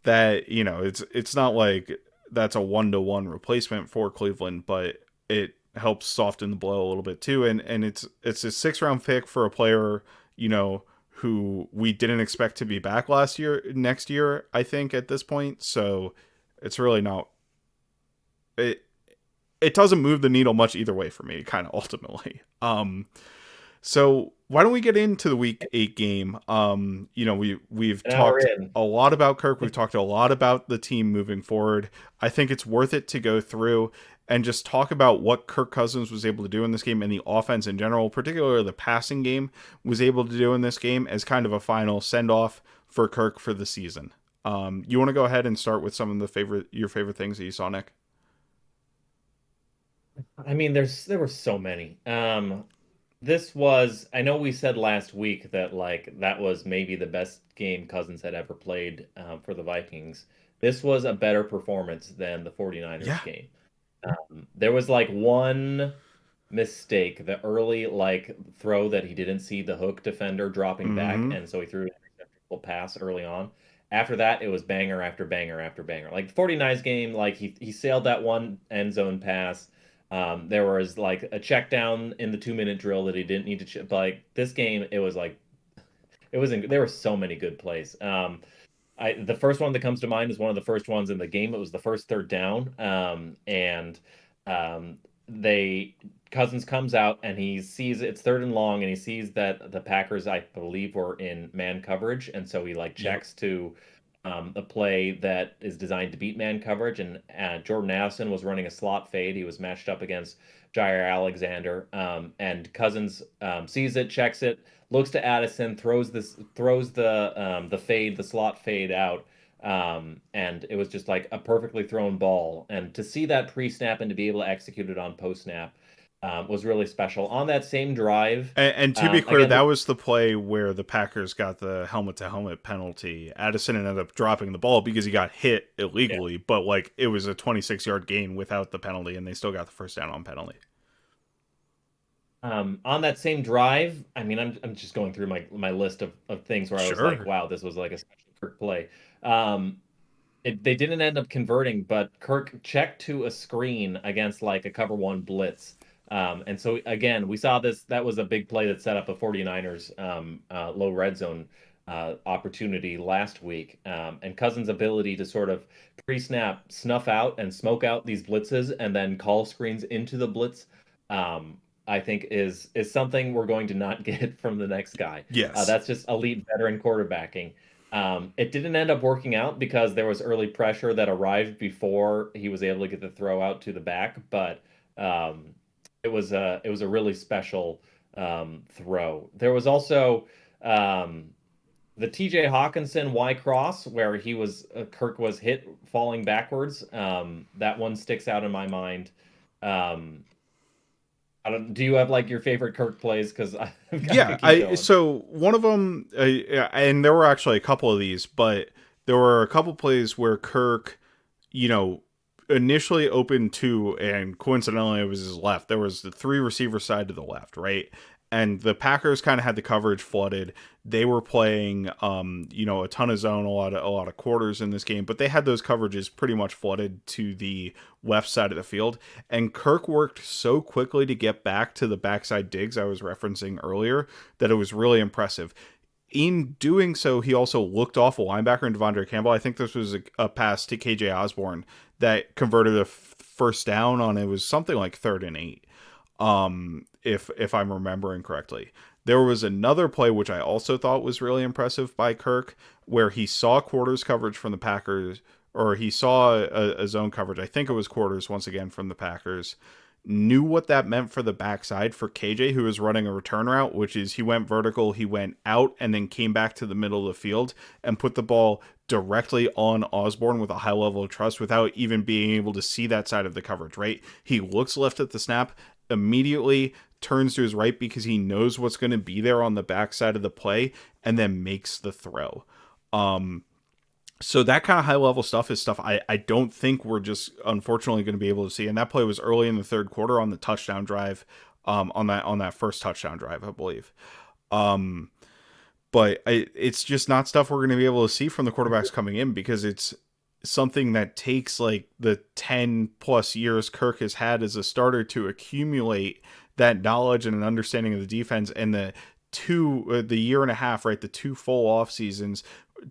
that, it's not like that's a 1-to-1 replacement for Cleveland, but it helps soften the blow a little bit too. And it's a 6th-round pick for a player, who we didn't expect to be back next year, I think, at this point. So it's really not it it doesn't move the needle much either way for me, kind of ultimately. So why don't we get into the week 8 game? We've Now we're talked in. a lot about Kirk. We've talked a lot about the team moving forward. I think it's worth it to go through and just talk about what Kirk Cousins was able to do in this game and the offense in general, particularly the passing game, was able to do in this game as kind of a final send-off for Kirk for the season. You want to go ahead and start with some of your favorite things that you saw, Nick? I mean, there were so many. This was, I know we said last week that like that was maybe the best game Cousins had ever played for the Vikings. This was a better performance than the 49ers Yeah. game. There was like one mistake, the early like throw that he didn't see the hook defender dropping back, Mm-hmm. and so he threw an interceptable pass early on. After that, it was banger after banger after banger. Like the 49ers game, like he sailed that one end zone pass. There was like a check down in the 2-minute drill that he didn't need to but like this game, it was like there were so many good plays. The first one that comes to mind is one of the first ones in the game. It was the first third down, and um, they Cousins comes out and he sees it's third and long, and he sees that the Packers, I believe, were in man coverage, and so he like Yep. checks to a play that is designed to beat man coverage, and Jordan Addison was running a slot fade. He was matched up against Jair Alexander, and Cousins sees it, checks it, looks to Addison, throws the fade, the slot fade out, and it was just like a perfectly thrown ball. And to see that pre-snap and to be able to execute it on post-snap was really special. On that same drive, And to be clear, again, that was the play where the Packers got the helmet-to-helmet penalty. Addison ended up dropping the ball because he got hit yeah. illegally, but like it was a 26-yard gain without the penalty, and they still got the first down on penalty. On that same drive, I mean, I'm just going through my list of things where I was like, Sure. wow, this was like a special Kirk play. Um, they didn't end up converting, but Kirk checked to a screen against like a cover one blitz. And so again, we saw this. That was a big play that set up a 49ers low red zone opportunity last week. And Cousins' ability to sort of pre-snap, snuff out and smoke out these blitzes and then call screens into the blitz. I think is something we're going to not get from the next guy. Yes. That's just elite veteran quarterbacking. It didn't end up working out because there was early pressure that arrived before he was able to get the throw out to the back, but it was a really special throw. There was also the T.J. Hawkinson Y cross where Kirk was hit falling backwards. That one sticks out in my mind. Um, I don't. Do you have like your favorite Kirk plays? Because I Yeah, could keep I going. so one of them, and there were actually a couple of these, but there were a couple plays where Kirk, you know, initially opened two, and coincidentally it was his left. There was the 3 receiver side to the left, right? And the Packers kind of had the coverage flooded. They were playing, a ton of zone, a lot of quarters in this game, but they had those coverages pretty much flooded to the left side of the field. And Kirk worked so quickly to get back to the backside digs I was referencing earlier that it was really impressive. In doing so, he also looked off a linebacker in Devondre Campbell. I think this was a pass to KJ Osborne that converted a first down on, it was something like 3rd and 8, if I'm remembering correctly. There was another play which I also thought was really impressive by Kirk, where he saw quarters coverage from the Packers, or he saw a zone coverage. I think it was quarters once again from the Packers. Knew what that meant for the backside for KJ, who was running a return route, which is he went vertical, he went out, and then came back to the middle of the field and put the ball directly on Osborne with a high level of trust without even being able to see that side of the coverage, right? He looks left at the snap, immediately turns to his right because he knows what's going to be there on the backside of the play and then makes the throw. So that kind of high level stuff is stuff I don't think we're just unfortunately going to be able to see. And that play was early in the third quarter on the touchdown drive, on that first touchdown drive, I believe. But it's just not stuff we're going to be able to see from the quarterbacks coming in, because it's something that takes like the 10 plus years Kirk has had as a starter to accumulate that knowledge and an understanding of the defense, and the year and a half, right? The two full off seasons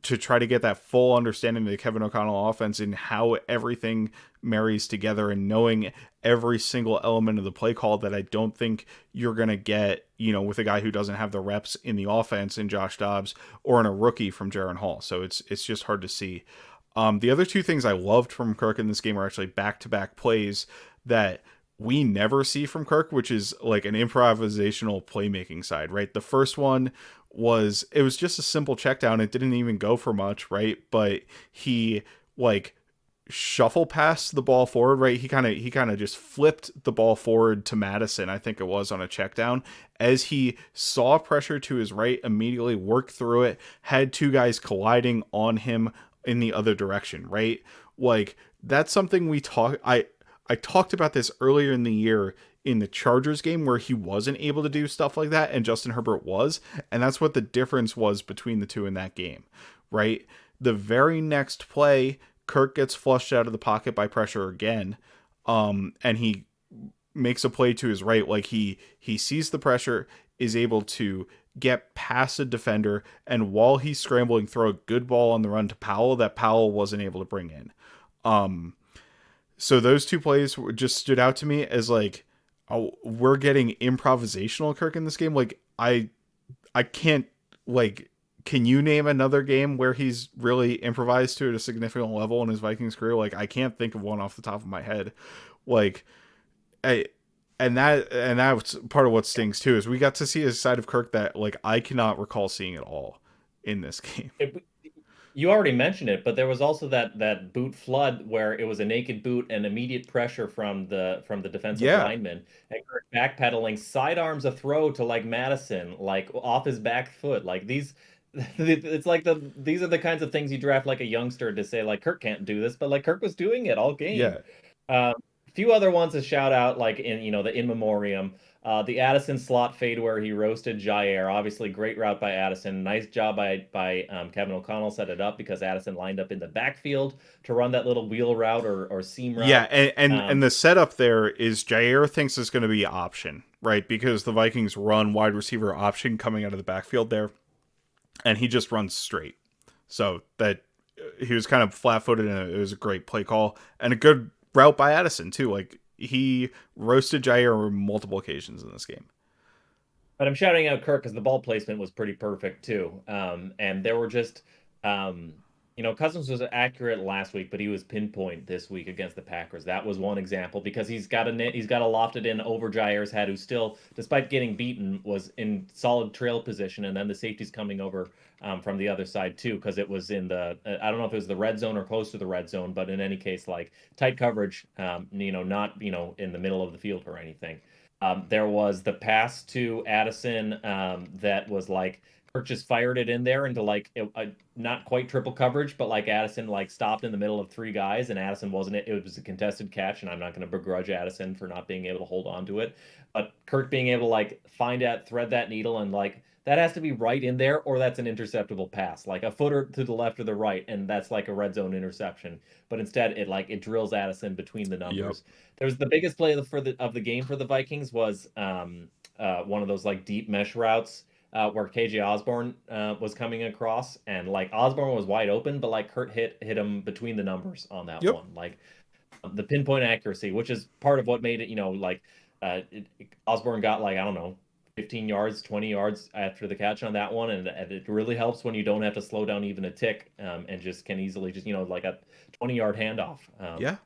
to try to get that full understanding of the Kevin O'Connell offense and how everything marries together, and knowing every single element of the play call that I don't think you're going to get, with a guy who doesn't have the reps in the offense in Josh Dobbs, or in a rookie from Jaren Hall. So it's just hard to see. The other two things I loved from Kirk in this game are actually back-to-back plays that we never see from Kirk, which is like an improvisational playmaking side, right? The first one was just a simple check down. It didn't even go for much, right? But he like shuffle passed the ball forward, right? He kind of just flipped the ball forward to Madison, I think it was, on a check down, as he saw pressure to his right, immediately worked through it, had two guys colliding on him in the other direction, right? Like, that's something I talked about this earlier in the year in the Chargers game, where he wasn't able to do stuff like that and Justin Herbert was, and that's what the difference was between the two in that game, right? The very next play, Kirk gets flushed out of the pocket by pressure again, and he makes a play to his right. Like, he sees the pressure, is able to get past a defender, and while he's scrambling, throw a good ball on the run to Powell that Powell wasn't able to bring in. So those two plays just stood out to me as like, oh, we're getting improvisational Kirk in this game. Like, I can't, like, can you name another game where he's really improvised to at a significant level in his Vikings career? Like, I can't think of one off the top of my head. Like, and that's part of what stings too, is we got to see a side of Kirk that like I cannot recall seeing at all in this game. You already mentioned it, but there was also that boot flood where it was a naked boot and immediate pressure from the defensive Yeah, lineman, and Kirk backpedaling, sidearms a throw to like Madison, like off his back foot. Like these, it's like these are the kinds of things you draft like a youngster to say like Kirk can't do this, but like Kirk was doing it all game. yeah, A few other ones to shout out, like in the in memoriam. The Addison slot fade where he roasted Jair. Obviously, great route by Addison. Nice job by Kevin O'Connell, set it up because Addison lined up in the backfield to run that little wheel route or seam yeah, route. and the setup there is Jair thinks it's going to be option, right? Because the Vikings run wide receiver option coming out of the backfield there, and he just runs straight. So that he was kind of flat-footed, and it was a great play call and a good route by Addison too. Like, he roasted Jair on multiple occasions in this game. But I'm shouting out Kirk because the ball placement was pretty perfect too. And there were just, Cousins was accurate last week, but he was pinpoint this week against the Packers. That was one example because he's got a lofted in over Jair's head, who still, despite getting beaten, was in solid trail position, and then the safety's coming over from the other side too, because it was in the I don't know if it was the red zone or close to the red zone, but in any case, like tight coverage, not in the middle of the field or anything. There was the pass to Addison that was like Kirk just fired it in there into like not quite triple coverage, but like Addison like stopped in the middle of three guys, and Addison wasn't it. It was a contested catch, and I'm not going to begrudge Addison for not being able to hold on to it, but Kirk being able to like find that thread that needle, and like that has to be right in there, or that's an interceptable pass, like a footer to the left or the right, and that's like a red zone interception. But instead, it drills Addison between the Yep. numbers. There was the biggest play of the game for the Vikings was one of those like deep mesh routes where KJ Osborne was coming across, and like Osborne was wide open, but like Kurt hit him between the numbers on that Yep. one. Like the pinpoint accuracy, which is part of what made it, Osborne got like, I don't know, 15 yards, 20 yards after the catch on that one. And it really helps when you don't have to slow down even a tick, and just can easily just, like a 20-yard handoff. Yeah.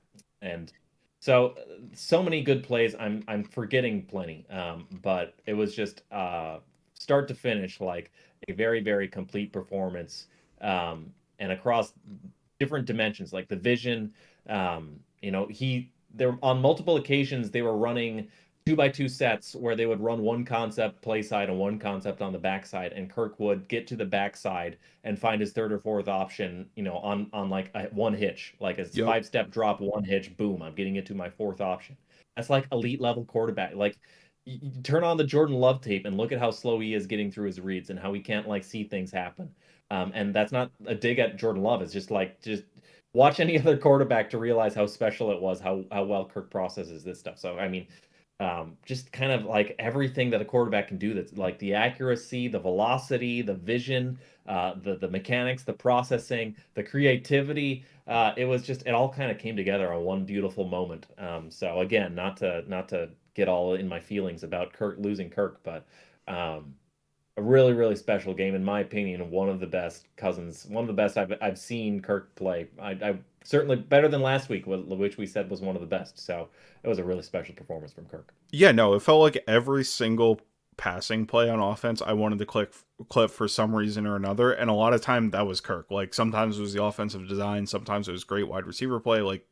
And so many good plays. I'm forgetting plenty. But it was just start to finish, like a very, very complete performance. And across different dimensions, like the vision, there on multiple occasions they were running 2-by-2 sets where they would run one concept play side and one concept on the backside, and Kirk would get to the backside and find his third or fourth option, on like one hitch, like a Yep. 5-step drop, one hitch, boom, I'm getting it to my fourth option. That's like elite level quarterback. Like you turn on the Jordan Love tape and look at how slow he is getting through his reads and how he can't like see things happen. And that's not a dig at Jordan Love. It's just watch any other quarterback to realize how special it was, how well Kirk processes this stuff. So I mean, just kind of like everything that a quarterback can do. That's like the accuracy, the velocity, the vision, the mechanics, the processing, the creativity. It all kind of came together on one beautiful moment. So again, not to get all in my feelings about Kirk losing Kirk, but a really really special game in my opinion. One of the best Cousins, one of the best I've seen Kirk play. I certainly better than last week, which we said was one of the best. So it was a really special performance from Kirk. Yeah, no, it felt like every single passing play on offense I wanted to clip for some reason or another, and a lot of time that was Kirk. Like sometimes it was the offensive design, sometimes it was great wide receiver play. Like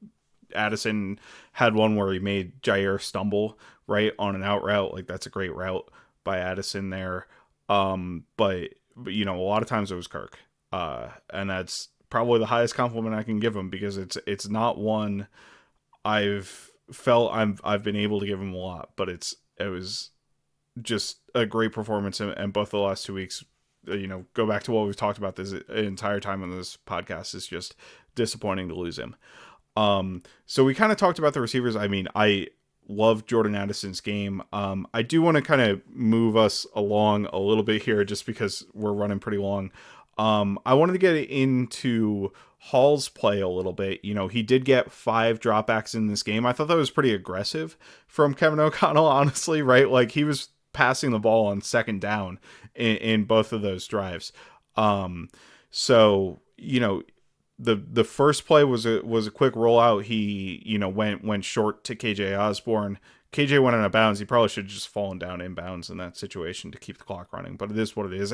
Addison had one where he made Jair stumble right on an out route. Like that's a great route by Addison there. But a lot of times it was Kirk. And that's probably the highest compliment I can give him because it's not one I've been able to give him a lot, but it was just a great performance and both the last 2 weeks. Go back to what we've talked about this entire time on this podcast. Is just disappointing to lose him. So we kind of talked about the receivers. I mean, I love Jordan Addison's game. I do want to kind of move us along a little bit here just because we're running pretty long. I wanted to get into Hall's play a little bit. He did get 5 dropbacks in this game. I thought that was pretty aggressive from Kevin O'Connell, honestly, right? Like he was passing the ball on second down in both of those drives. So, the first play was a quick rollout. He went short to KJ Osborne. KJ went out of bounds. He probably should have just fallen down inbounds in that situation to keep the clock running. But it is what it is.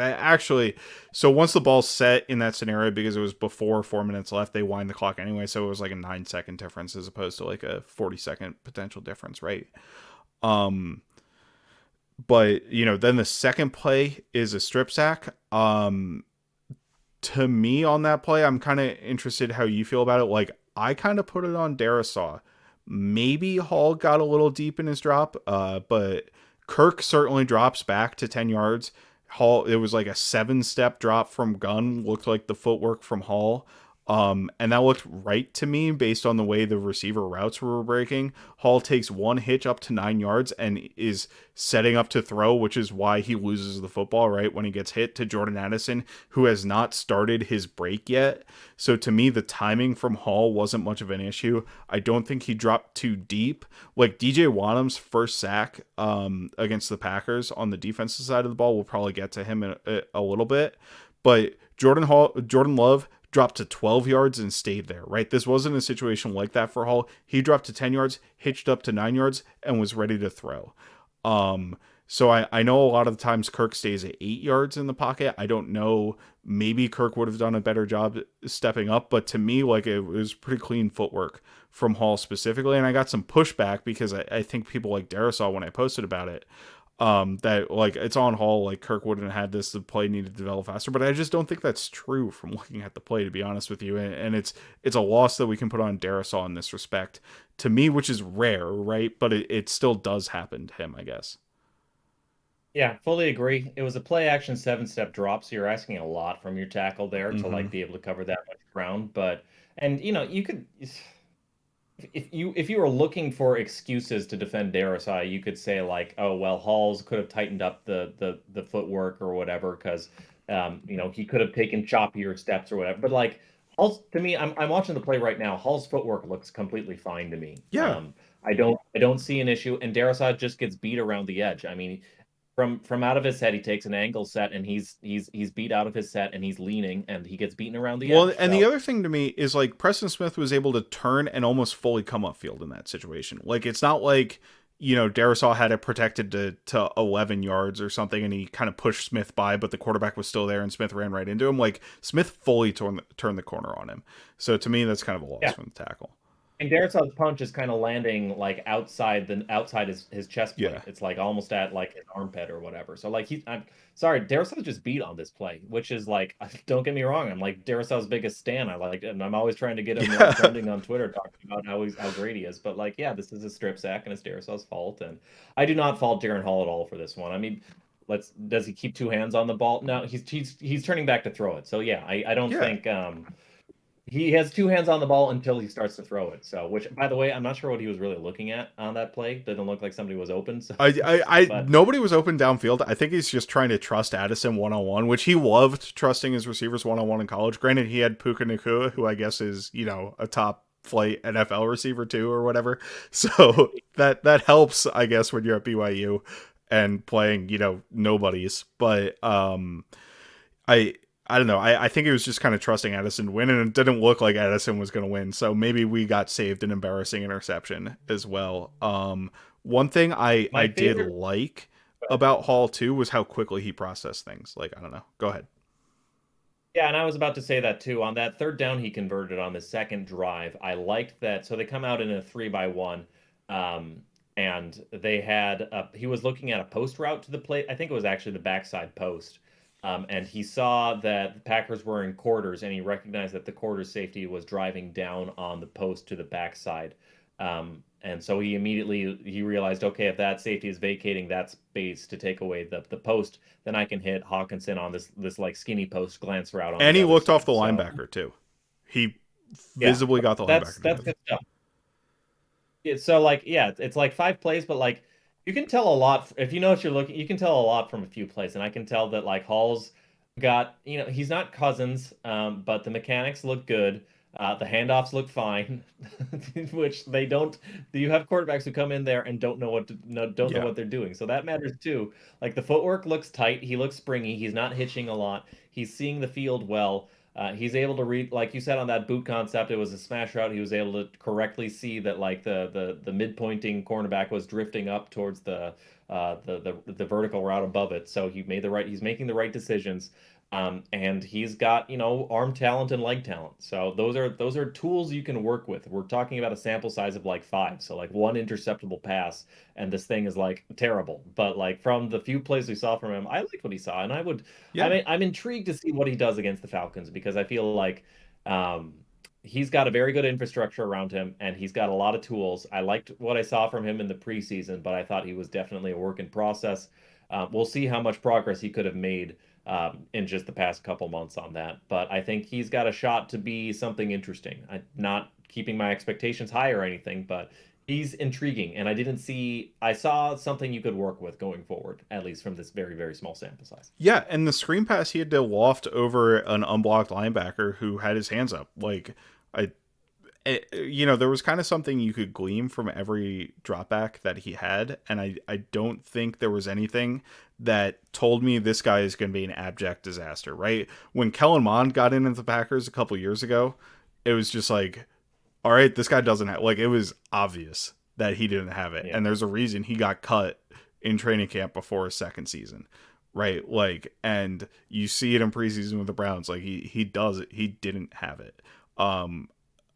So once the ball's set in that scenario, because it was before 4 minutes left, they wind the clock anyway. So it was like a 9-second difference as opposed to like a 40-second potential difference, right? But then the second play is a strip sack. To me on that play, I'm kind of interested how you feel about it. Like I kind of put it on Darisaw. Maybe Hall got a little deep in his drop, but Kirk certainly drops back to 10 yards. Hall, it was like a 7-step drop from Gunn, looked like the footwork from Hall. And that looked right to me based on the way the receiver routes were breaking. Hall takes one hitch up to 9 yards and is setting up to throw, which is why he loses the football, right? When he gets hit to Jordan Addison, who has not started his break yet. So to me, the timing from Hall wasn't much of an issue. I don't think he dropped too deep. Like DJ Wanham's first sack against the Packers on the defensive side of the ball, we'll probably get to him in a little bit. But Jordan Love dropped to 12 yards and stayed there, right? This wasn't a situation like that for Hall. He dropped to 10 yards, hitched up to 9 yards, and was ready to throw. So I know a lot of the times Kirk stays at 8 yards in the pocket. I don't know. Maybe Kirk would have done a better job stepping up, but to me, like it was pretty clean footwork from Hall specifically. And I got some pushback because I think people like Darisaw when I posted about it, that like it's on Hall, like Kirk wouldn't have had this, the play needed to develop faster, but I just don't think that's true from looking at the play, to be honest with you. And it's a loss that we can put on Darisaw in this respect to me, which is rare, right? But it still does happen to him, I guess. Yeah, fully agree. It was a play action 7-step drop, so you're asking a lot from your tackle there to Mm-hmm. like be able to cover that much ground. But and you could if you were looking for excuses to defend Darasai, you could say like, oh well, Halls could have tightened up the footwork or whatever because he could have taken choppier steps or whatever. But like Hall's to me, I'm watching the play right now. Hall's footwork looks completely fine to me. Yeah. I don't see an issue, and Darasai just gets beat around the edge. I mean, from out of his head, he takes an angle set and he's beat out of his set and he's leaning and he gets beaten around the Well, edge. and the So other thing to me is like Preston Smith was able to turn and almost fully come upfield in that situation. Like it's not like Darisaw had it protected to 11 yards or something, and he kind of pushed Smith by, but the quarterback was still there, and Smith ran right into him. Like Smith fully turned the corner on him. So to me, that's kind of a loss yeah, from the tackle. And Derisov's punch is kind of landing like outside his chest Yeah. plate. It's like almost at like his armpit or whatever. So like I'm sorry, Derisov just beat on this play, which is like don't get me wrong, I'm like Derisov's biggest stan. I like and I'm always trying to get him like Yeah. trending on Twitter talking about how great he is. But like yeah, this is a strip sack and it's Derisov's fault. And I do not fault Jaren Hall at all for this one. I mean, does he keep two hands on the ball? No, he's turning back to throw it. So yeah, I don't Yeah. think he has two hands on the ball until he starts to throw it. So, which, by the way, I'm not sure what he was really looking at on that play. Didn't look like somebody was open. So, but Nobody was open downfield. I think he's just trying to trust Addison 1-on-1, which he loved trusting his receivers 1-on-1 in college. Granted, he had Puka Nacua, who I guess is, a top flight NFL receiver too, or whatever. So that helps, I guess, when you're at BYU and playing, nobodies. But I I don't know. I think he was just kind of trusting Addison to win, and it didn't look like Addison was going to win. So maybe we got saved an embarrassing interception as well. One thing I my did favorite, like about Hall too was how quickly he processed things. Like, I don't know. Go ahead. yeah, and I was about to say that too. On that third down he converted on the second drive, I liked that. So they come out in a 3-by-1, um, and he was looking at a post route to the plate. I think it was actually the backside post. And he saw that the Packers were in quarters, and he recognized that the quarters safety was driving down on the post to the backside. And so he realized, okay, if that safety is vacating that space to take away the post, then I can hit Hawkinson on this like skinny post glance route on And the he other looked off side. the So linebacker too. He yeah, visibly got the linebacker that's together. good stuff. Yeah, so like yeah, it's like 5 plays, but like you can tell a lot if you know what you're looking. You can tell a lot from a few plays, and I can tell that like Hall's got he's not Cousins, but the mechanics look good. The handoffs look fine, which they don't. You have quarterbacks who come in there and don't know Yeah. what they're doing, so that matters too. Like the footwork looks tight. He looks springy. He's not hitching a lot. He's seeing the field well. He's able to read, like you said on that boot concept, it was a smash route. He was able to correctly see that like the mid pointing cornerback was drifting up towards the vertical route above it. So he's making the right decisions. And he's got, arm talent and leg talent. So those are tools you can work with. We're talking about a sample size of like five. So like one interceptable pass, and this thing is like terrible. But like from the few plays we saw from him, I liked what he saw, and Yeah. I'm intrigued to see what he does against the Falcons because I feel like um, he's got a very good infrastructure around him and he's got a lot of tools. I liked what I saw from him in the preseason, but I thought he was definitely a work in process. We'll see how much progress he could have made in just the past couple months on that. But I think he's got a shot to be something interesting. I'm not keeping my expectations high or anything, but he's intriguing. And I saw something you could work with going forward, at least from this very, very small sample size. Yeah, and the screen pass he had to loft over an unblocked linebacker who had his hands up. Like, there was kind of something you could glean from every dropback that he had, and I don't think there was anything that told me this guy is going to be an abject disaster, right? When Kellen Mond got into the Packers a couple years ago, it was just like, all right, this guy doesn't have, like, it was obvious that he didn't have it, Yeah. and there's a reason he got cut in training camp before his second season, right? Like, and you see it in preseason with the Browns, like he does it, he didn't have it. um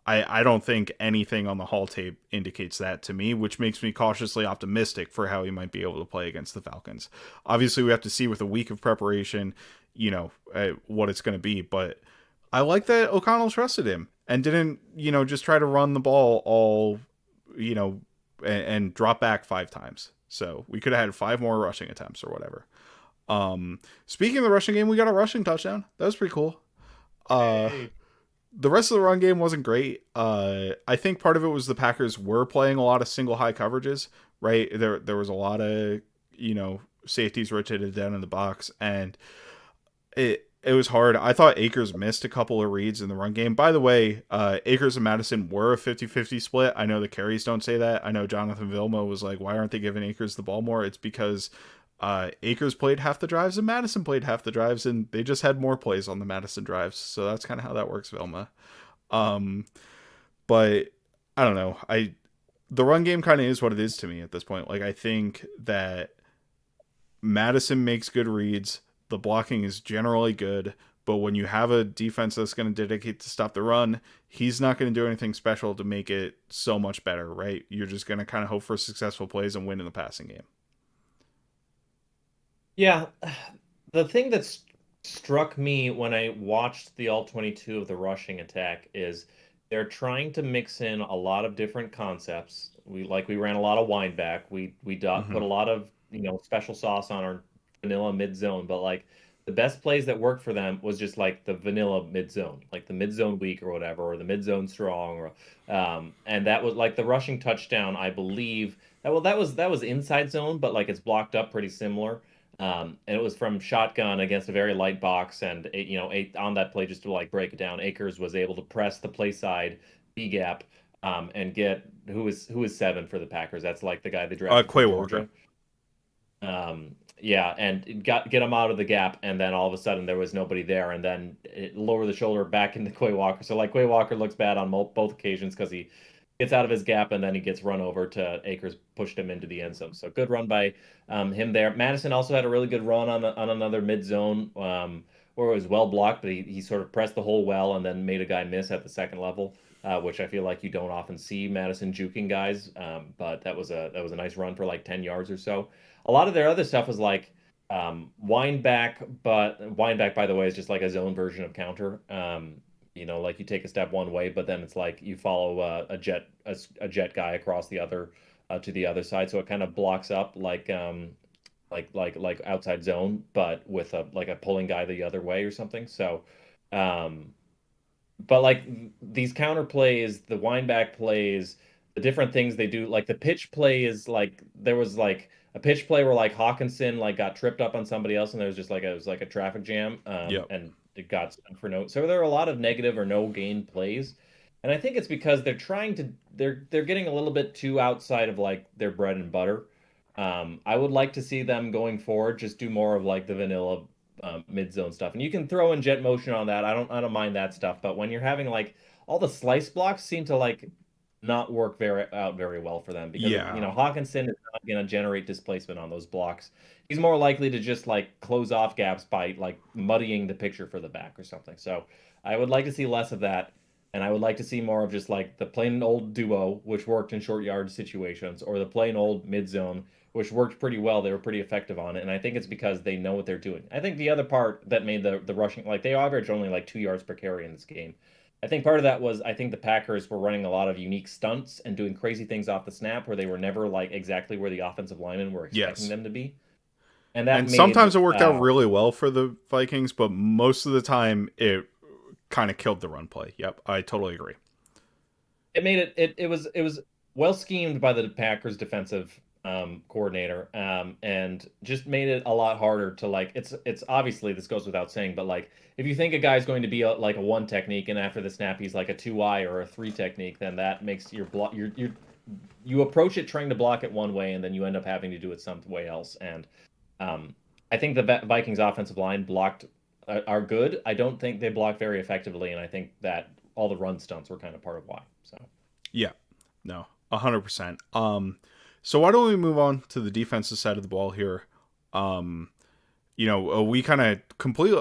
I don't think anything on the Hall tape indicates that to me, which makes me cautiously optimistic for how he might be able to play against the Falcons. Obviously, we have to see with a week of preparation, what it's going to be. But I like that O'Connell trusted him and didn't, just try to run the ball all, you know, and drop back 5 times. So we could have had 5 more rushing attempts or whatever. Speaking of the rushing game, we got a rushing touchdown. That was pretty cool. Uh, Hey. the rest of the run game wasn't great. I think part of it was the Packers were playing a lot of single high coverages, right? There was a lot of, safeties rotated down in the box, and it was hard. I thought Akers missed a couple of reads in the run game. By the way, Akers and Madison were a 50-50 split. I know the carries don't say that. I know Jonathan Vilma was like, why aren't they giving Akers the ball more? It's because Akers played half the drives and Madison played half the drives, and they just had more plays on the Madison drives. So that's kind of how that works, Vilma. Um, but I don't know. The run game kind of is what it is to me at this point. Like, I think that Madison makes good reads. The blocking is generally good, But when you have a defense that's going to dedicate to stop the run, he's not going to do anything special to make it so much better, right? You're just going to kind of hope for successful plays and win in the passing game. Yeah, the thing that struck me when I watched the all 22 of the rushing attack is they're trying to mix in a lot of different concepts. We ran a lot of wind back. We Mm-hmm. put a lot of, special sauce on our vanilla mid zone, but like the best plays that worked for them was just like the vanilla mid zone, like the mid zone weak or whatever, or the mid zone strong, or and that was like the rushing touchdown, I believe. That was inside zone, but like it's blocked up pretty similar. And it was from shotgun against a very light box, and on that play, just to like break it down, Akers was able to press the play side B gap, and get who is 7 for the Packers. That's like the guy they drafted Quay from Walker. Georgia. Yeah, and get him out of the gap, and then all of a sudden there was nobody there, and then lower the shoulder back into Quay Walker. So like Quay Walker looks bad on both occasions because he gets out of his gap and then he gets run over to Akers, pushed him into the end zone. So good run by him there. Madison also had a really good run on another mid zone, where it was well blocked, but he sort of pressed the hole well and then made a guy miss at the second level. Which I feel like you don't often see Madison juking guys, but that was a nice run for like 10 yards or so. A lot of their other stuff was like wind back, but wind back, by the way, is just like a zone version of counter. Like you take a step one way, but then it's like you follow a jet guy across the other to the other side, so it kind of blocks up like outside zone, but with a pulling guy the other way or something. So, um, but like these counter plays, the wind back plays, the different things they do, like the pitch play is like there was like a pitch play where like Hawkinson like got tripped up on somebody else and there was just like it was like a traffic jam, Yep. and it got sent for no. So there are a lot of negative or no gain plays. And I think it's because they're getting a little bit too outside of like their bread and butter. I would like to see them going forward just do more of like the vanilla mid zone stuff, and you can throw in jet motion on that. I don't mind that stuff, but when you're having like all the slice blocks seem to like not work very well for them because Yeah. Hawkinson is not going to generate displacement on those blocks. He's more likely to just like close off gaps by like muddying the picture for the back or something. So I would like to see less of that. And I would like to see more of just like the plain old duo, which worked in short yard situations, or the plain old mid zone, which worked pretty well. They were pretty effective on it. And I think it's because they know what they're doing. I think the other part that made the rushing, like they average only like 2 yards per carry in this game. I think part of that was I think the Packers were running a lot of unique stunts and doing crazy things off the snap where they were never like exactly where the offensive linemen were expecting Yes. them to be. And that And sometimes made it worked out really well for the Vikings, but most of the time it kind of killed the run play. Yep, I totally agree. it was well schemed by the Packers defensive coordinator, and just made it a lot harder to like. It's obviously this goes without saying, but like if you think a guy's going to be like a one technique and after the snap he's like a 2-eye or a 3 technique, then that makes your block you approach it trying to block it one way and then you end up having to do it some way else. And um, I think the Vikings offensive line blocked are good. I don't think they block very effectively, and I think that all the run stunts were kind of part of why. So Yeah. No, 100%. So why don't we move on to the defensive side of the ball here? Um, we kind of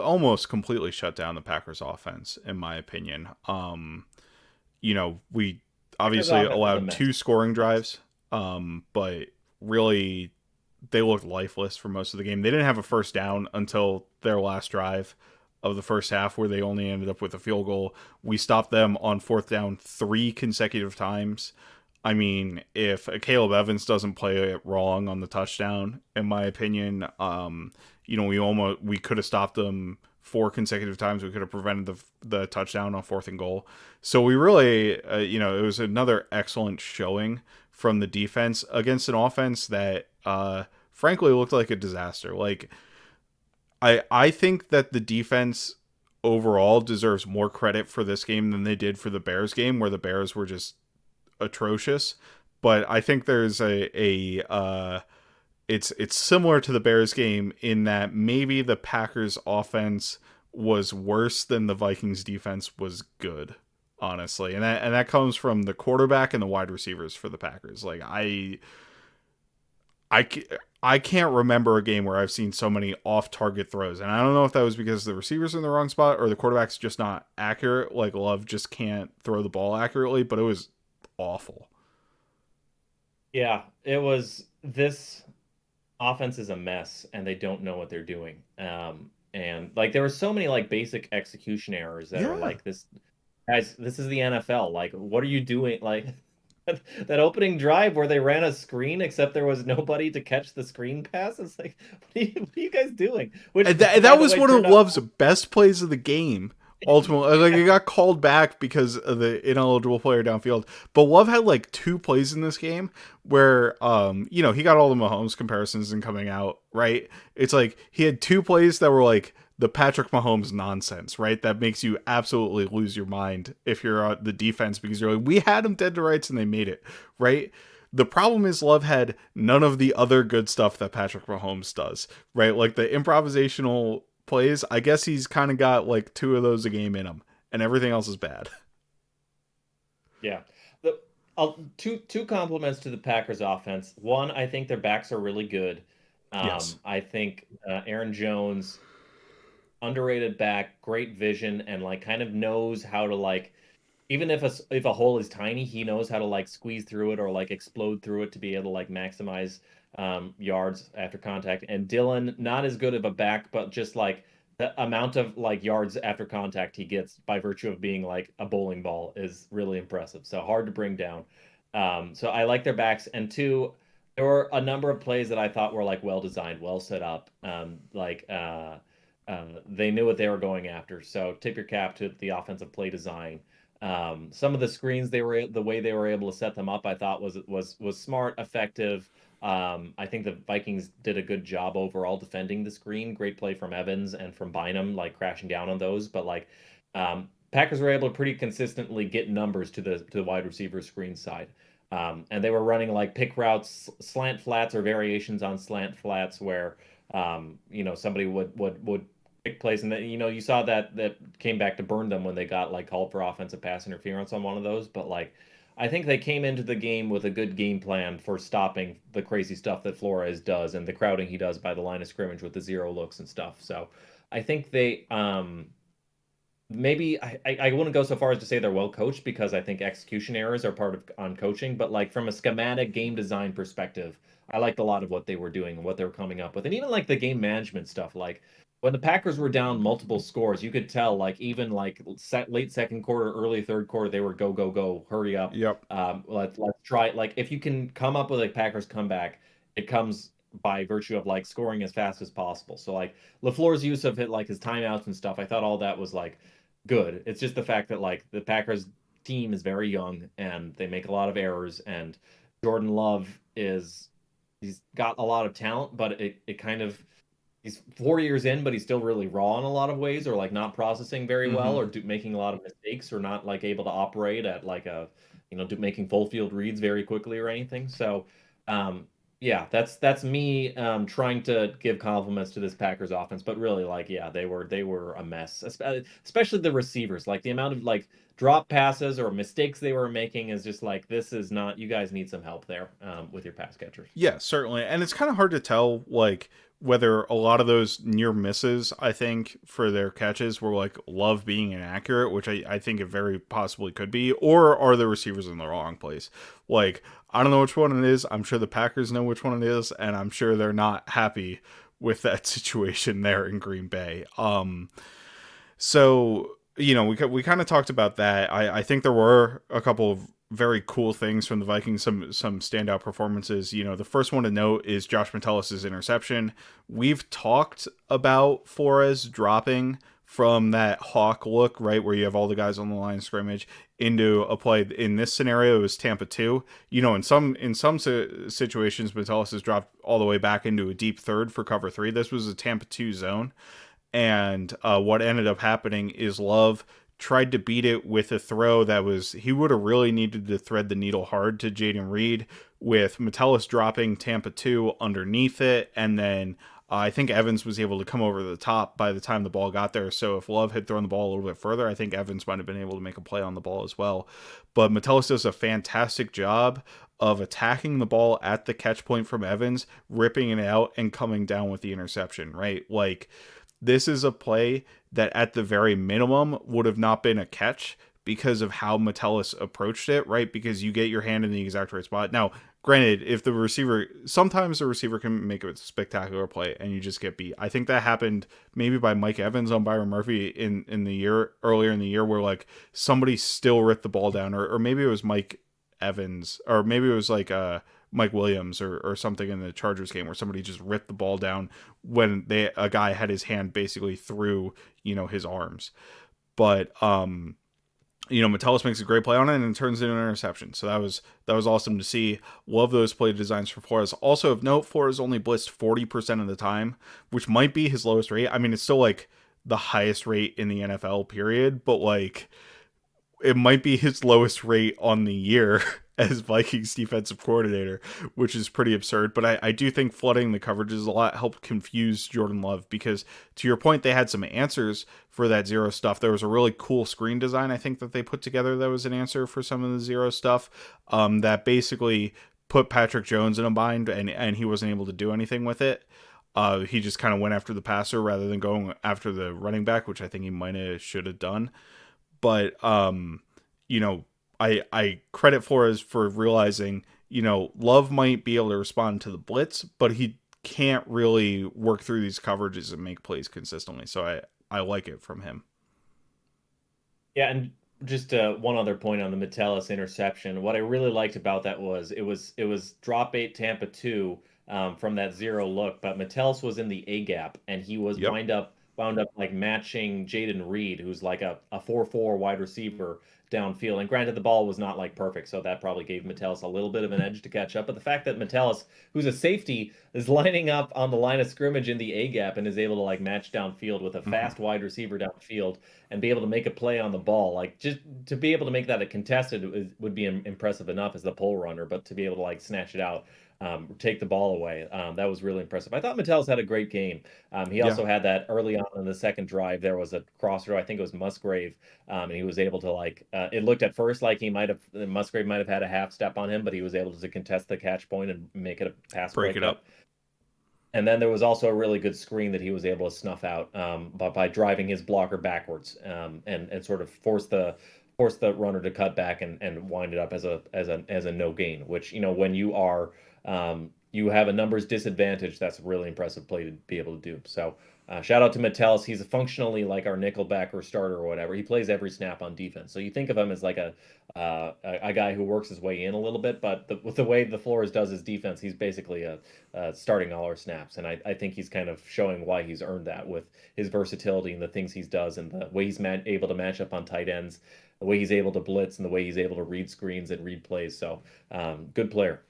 almost completely shut down the Packers offense, in my opinion. We Packers obviously offense is a allowed mess. 2 scoring drives, but really they looked lifeless for most of the game. They didn't have a first down until their last drive of the first half, where they only ended up with a field goal. We stopped them on fourth down 3 consecutive times. I mean, if Caleb Evans doesn't play it wrong on the touchdown, in my opinion, we could have stopped them 4 consecutive times. We could have prevented the touchdown on 4th and goal. So we really, it was another excellent showing from the defense against an offense that, frankly, looked like a disaster. Like, I think that the defense overall deserves more credit for this game than they did for the Bears game, where the Bears were just atrocious. But I think there's it's similar to the Bears game in that maybe the Packers offense was worse than the Vikings defense was good, honestly. And that comes from the quarterback and the wide receivers for the Packers. Like, I, I can't remember a game where I've seen so many off-target throws, and I don't know if that was because the receivers in the wrong spot or the quarterback's just not accurate. Like Love just can't throw the ball accurately, but it was awful. Yeah, it was this offense is a mess and they don't know what they're doing. And like there were so many like basic execution errors that are Yeah. like this guys, this is the NFL. Like, what are you doing? Like that opening drive where they ran a screen except there was nobody to catch the screen pass. It's like, what are you guys doing? Which And that by the was way one of turned out Love's best plays of the game. Ultimately, like it got called back because of the ineligible player downfield. But Love had like two plays in this game where, he got all the Mahomes comparisons and coming out right. It's like he had two plays that were like the Patrick Mahomes nonsense, right? That makes you absolutely lose your mind if you're on the defense because you're like, we had them dead to rights and they made it, right? The problem is Love had none of the other good stuff that Patrick Mahomes does, right? Like the improvisational plays. I guess he's kind of got like two of those a game in him, and everything else is bad. yeah. The two compliments to the Packers offense. One, I think their backs are really good. Yes. I think Aaron Jones underrated back, great vision, and like kind of knows how to like even if a hole is tiny, he knows how to like squeeze through it or like explode through it to be able to like maximize yards after contact. And Dylan, not as good of a back, but just like the amount of like yards after contact he gets by virtue of being like a bowling ball is really impressive. So hard to bring down. So I like their backs. And two, there were a number of plays that I thought were like well designed, well set up. They knew what they were going after. So tip your cap to the offensive play design. Some of the screens the way they were able to set them up, I thought was smart, effective. I think the Vikings did a good job overall defending the screen. Great play from Evans and from Bynum, like crashing down on those. But like Packers were able to pretty consistently get numbers to the wide receiver screen side. And they were running like pick routes, slant flats, or variations on slant flats where somebody would pick plays, and then you saw that came back to burn them when they got like called for offensive pass interference on one of those. But like, I think they came into the game with a good game plan for stopping the crazy stuff that Flores does and the crowding he does by the line of scrimmage with the zero looks and stuff. So I think they maybe I wouldn't go so far as to say they're well coached because I think execution errors are part of on coaching, but like from a schematic game design perspective, I liked a lot of what they were doing and what they were coming up with, and even like the game management stuff. Like when the Packers were down multiple scores, you could tell like even like late second quarter, early third quarter, they were go go go, hurry up. Yep. Let's try it. Like if you can come up with a Packers comeback, it comes by virtue of like scoring as fast as possible. So like LaFleur's use of it, like his timeouts and stuff, I thought all that was like good. It's just the fact that like the Packers team is very young and they make a lot of errors, and Jordan Love is he's got a lot of talent, but it kind of he's 4 years in, but he's still really raw in a lot of ways, or like not processing very well, Mm-hmm. or making a lot of mistakes, or not like able to operate at like making full field reads very quickly or anything. So, um, yeah, that's me trying to give compliments to this Packers offense, but really, like, yeah, they were a mess, especially the receivers. Like the amount of like drop passes or mistakes they were making is just like this is not. You guys need some help there with your pass catchers. Yeah, certainly. And it's kind of hard to tell, like, whether a lot of those near misses, I think, for their catches were like Love being inaccurate, which I think it very possibly could be, or are the receivers in the wrong place? Like, I don't know which one it is. I'm sure the Packers know which one it is, and I'm sure they're not happy with that situation there in Green Bay. So we kind of talked about that. I think there were a couple of very cool things from the Vikings, some standout performances. The first one to note is Josh Metellus' interception. We've talked about Flores dropping from that hawk look, right, where you have all the guys on the line of scrimmage into a play. In this scenario, it was Tampa 2. In some situations, Metellus has dropped all the way back into a deep third for cover 3. This was a Tampa 2 zone. And what ended up happening is Love tried to beat it with a throw that was he would have really needed to thread the needle hard to Jaden Reed, with Metellus dropping Tampa 2 underneath it, and then I think Evans was able to come over the top by the time the ball got there. So if Love had thrown the ball a little bit further, I think Evans might have been able to make a play on the ball as well. But Metellus does a fantastic job of attacking the ball at the catch point from Evans, ripping it out, and coming down with the interception, right? Like, this is a play that at the very minimum would have not been a catch because of how Metellus approached it, right? Because you get your hand in the exact right spot. Now, granted, if the receiver, sometimes the receiver can make a spectacular play and you just get beat. I think that happened maybe by Mike Evans on Byron Murphy in the year, earlier in the year, where like somebody still ripped the ball down, or maybe it was Mike Evans, or maybe it was like Mike Williams or something in the Chargers game where somebody just ripped the ball down when a guy had his hand basically through, his arms. But Metellus makes a great play on it and turns it into an interception. So that was awesome to see. Love those play designs for Flores. Also of note, Flores only blitzed 40% of the time, which might be his lowest rate. I mean, it's still like the highest rate in the NFL period, but like it might be his lowest rate on the year as Vikings defensive coordinator, which is pretty absurd. But I do think flooding the coverages a lot helped confuse Jordan Love, because to your point, they had some answers for that zero stuff. There was a really cool screen design, I think, that they put together that was an answer for some of the zero stuff, that basically put Patrick Jones in a bind, and he wasn't able to do anything with it. He just kind of went after the passer rather than going after the running back, which I think he should have done. But I credit Flores for realizing, Love might be able to respond to the blitz, but he can't really work through these coverages and make plays consistently. So I like it from him. Yeah, and just one other point on the Metellus interception. What I really liked about that was it was drop 8 Tampa 2 from that zero look, but Metellus was in the A gap and he was Yep. wound up like matching Jaden Reed, who's like a 4-4 wide receiver downfield. And granted, the ball was not like perfect, so that probably gave Metellus a little bit of an edge to catch up. But the fact that Metellus, who's a safety, is lining up on the line of scrimmage in the A gap and is able to like match downfield with a Mm-hmm. fast wide receiver downfield and be able to make a play on the ball, like just to be able to make that a contested would be impressive enough as the pole runner, but to be able to like snatch it out, take the ball away. That was really impressive. I thought Metellus had a great game. He Yeah. also had that early on in the second drive. There was a crosser, I think it was Musgrave, and he was able to like. It looked at first like Musgrave might have had a half step on him, but he was able to contest the catch point and make it a pass Break it breakup. up. And then there was also a really good screen that he was able to snuff out, by driving his blocker backwards, and sort of force the runner to cut back and wind it up as a no gain. Which, when you have a numbers disadvantage, that's a really impressive play to be able to do. So shout out to Metellus. He's functionally like our nickelback or starter or whatever. He plays every snap on defense. So you think of him as like a guy who works his way in a little bit, but with the way the Flores does his defense, he's basically starting all our snaps. And I think he's kind of showing why he's earned that with his versatility and the things he's does and the way he's able to match up on tight ends, the way he's able to blitz, and the way he's able to read screens and read plays. So good player.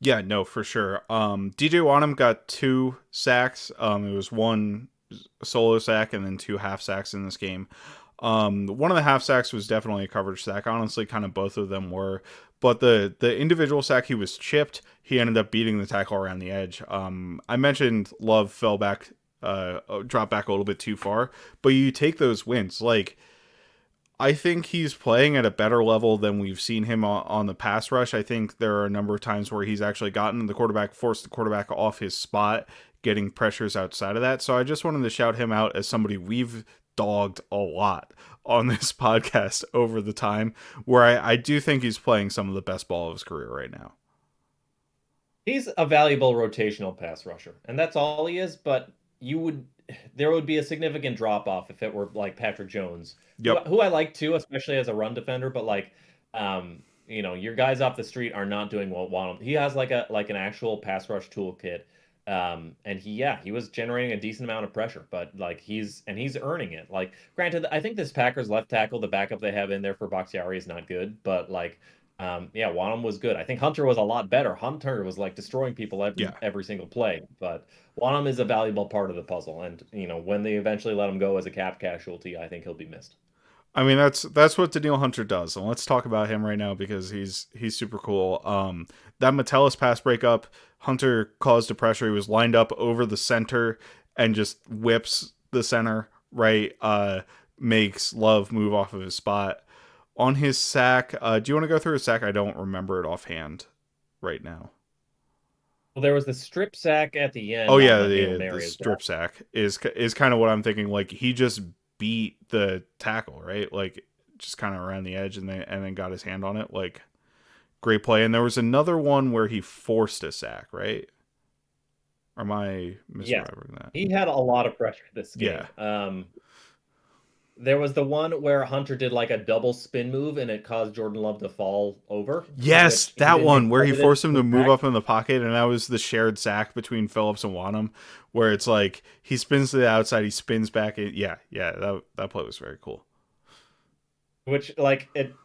Yeah, no, for sure. DJ Wanham got 2 sacks. It was 1 solo sack and then 2 half sacks in this game. One of the half sacks was definitely a coverage sack. Honestly, kind of both of them were. But the individual sack, he was chipped. He ended up beating the tackle around the edge. I mentioned Love fell back, dropped back a little bit too far. But you take those wins. Like, I think he's playing at a better level than we've seen him on the pass rush. I think there are a number of times where he's actually forced the quarterback off his spot, getting pressures outside of that. So I just wanted to shout him out as somebody we've dogged a lot on this podcast over the time, where I do think he's playing some of the best ball of his career right now. He's a valuable rotational pass rusher, and that's all he is. But there would be a significant drop off if it were like Patrick Jones, Yep. who I like too, especially as a run defender. But like, your guys off the street are not doing what want him. He has like an actual pass rush toolkit, and he was generating a decent amount of pressure. But like he's earning it. Like, granted, I think this Packers left tackle, the backup they have in there for Bakhtiari, is not good, but like. Yeah, Wanham was good. I think Hunter was a lot better. Hunter was like destroying people Yeah. every single play, but Wanham is a valuable part of the puzzle. And when they eventually let him go as a cap casualty, I think he'll be missed. I mean, that's what Daniil Hunter does, and let's talk about him right now because he's super cool. That Metellus pass breakup, Hunter caused a pressure. He was lined up over the center and just whips the center right. Makes Love move off of his spot on his sack. Do you want to go through his sack? I don't remember it offhand. right now. Well, there was the strip sack at the Oh end on yeah, the Hail the Mary. Is that strip sack is kind of what I'm thinking. Like he just beat the tackle, right? Like just kind of around the edge and then got his hand on it. Like great play. And there was another one where he forced a sack, right? Or am I yes, misremembering that? he had a lot of pressure this Yeah. game. There was the one where Hunter did like a double spin move and it caused Jordan Love to fall over, Yes, which he that didn't get one where he credited forced him for to the move sack. up in the pocket, and that was the shared sack between Phillips and Wanham, where it's like he spins to the outside, he spins back. Yeah, yeah, that play was very cool. Which like it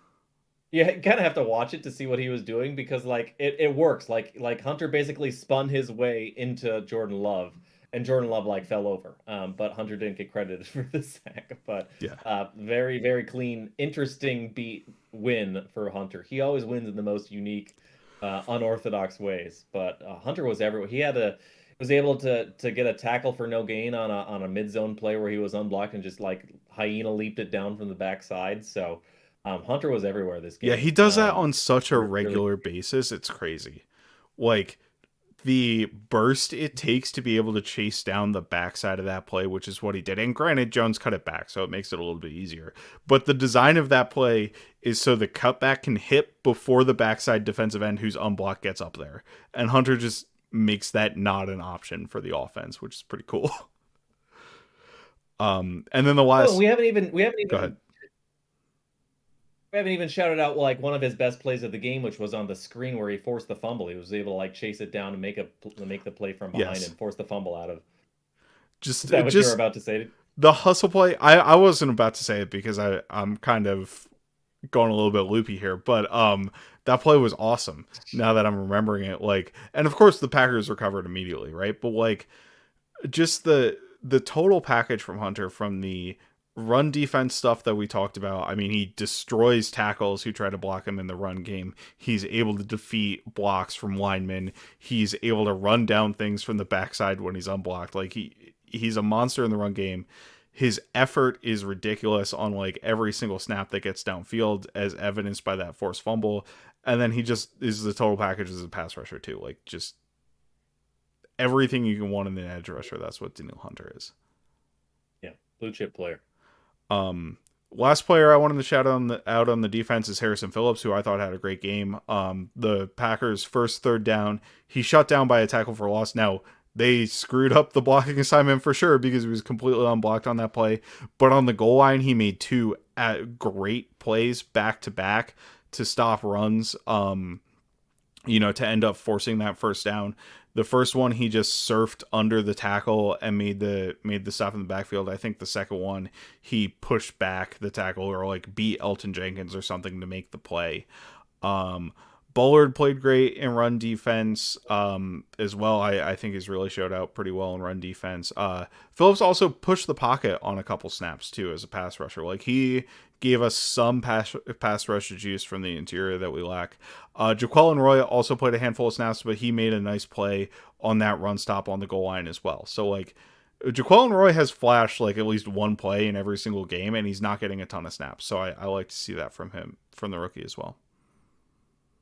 you kind of have to watch it to see what he was doing because like it works. Like Hunter basically spun his way into Jordan Love and Jordan Love like fell over. But Hunter didn't get credited for the sack. But Yeah, very, very clean, interesting beat win for Hunter. He always wins in the most unique, unorthodox ways. But Hunter was everywhere. He had a was able to get a tackle for no gain on a mid zone play where he was unblocked and just like hyena leaped it down from the backside. So Hunter was everywhere this yeah, game. he does that on such a Really, regular basis. It's crazy. Like the burst it takes to be able to chase down the backside of that play, which is what he did. And granted, Jones cut it back, so it makes it a little bit easier. But the design of that play is so the cutback can hit before the backside defensive end who's unblocked gets up there. And Hunter just makes that not an option for the offense, which is pretty cool. And then the oh, last, go ahead. we haven't even shouted out like one of his best plays of the game, which was on the screen where he forced the fumble. He was able to like chase it down and make the play from behind Yes, and force the fumble out of. Is just that what you were just about to say? the hustle play. I wasn't about to say it because I'm kind of going a little bit loopy here, but that play was awesome. Now that I'm remembering it, like, and of course the Packers recovered immediately, right? But like, just the total package from Hunter, from the run defense stuff that we talked about. I mean, he destroys tackles who try to block him in the run game. He's able to defeat blocks from linemen. He's able to run down things from the backside when he's unblocked. Like he's a monster in the run game. His effort is ridiculous on like every single snap that gets downfield, as evidenced by that forced fumble. And then he just is the total package as a pass rusher too. Like just everything you can want in an edge rusher. That's what Daniel Hunter is. Yeah, blue chip player. Um, Last player I wanted to shout out on the defense is Harrison Phillips, who I thought had a great game. The Packers' first third down, he shut down by a tackle for loss. Now they screwed up the blocking assignment for sure because he was completely unblocked on that play. But on the goal line, he made two great plays back to back to stop runs. To end up forcing that first down. The first one he just surfed under the tackle and made the stop in the backfield. I think the second one he pushed back the tackle or like beat Elton Jenkins or something to make the play. Um, Bullard played great in run defense as well. I think he's really showed out pretty well in run defense. Phillips also pushed the pocket on a couple snaps too as a pass rusher. Like he gave us some pass rush juice from the interior that we lack. Jaquelin Roy also played a handful of snaps, but he made a nice play on that run stop on the goal line as well. So like Jaquelin Roy has flashed like at least one play in every single game, and he's not getting a ton of snaps. So I like to see that from him, from the rookie as well.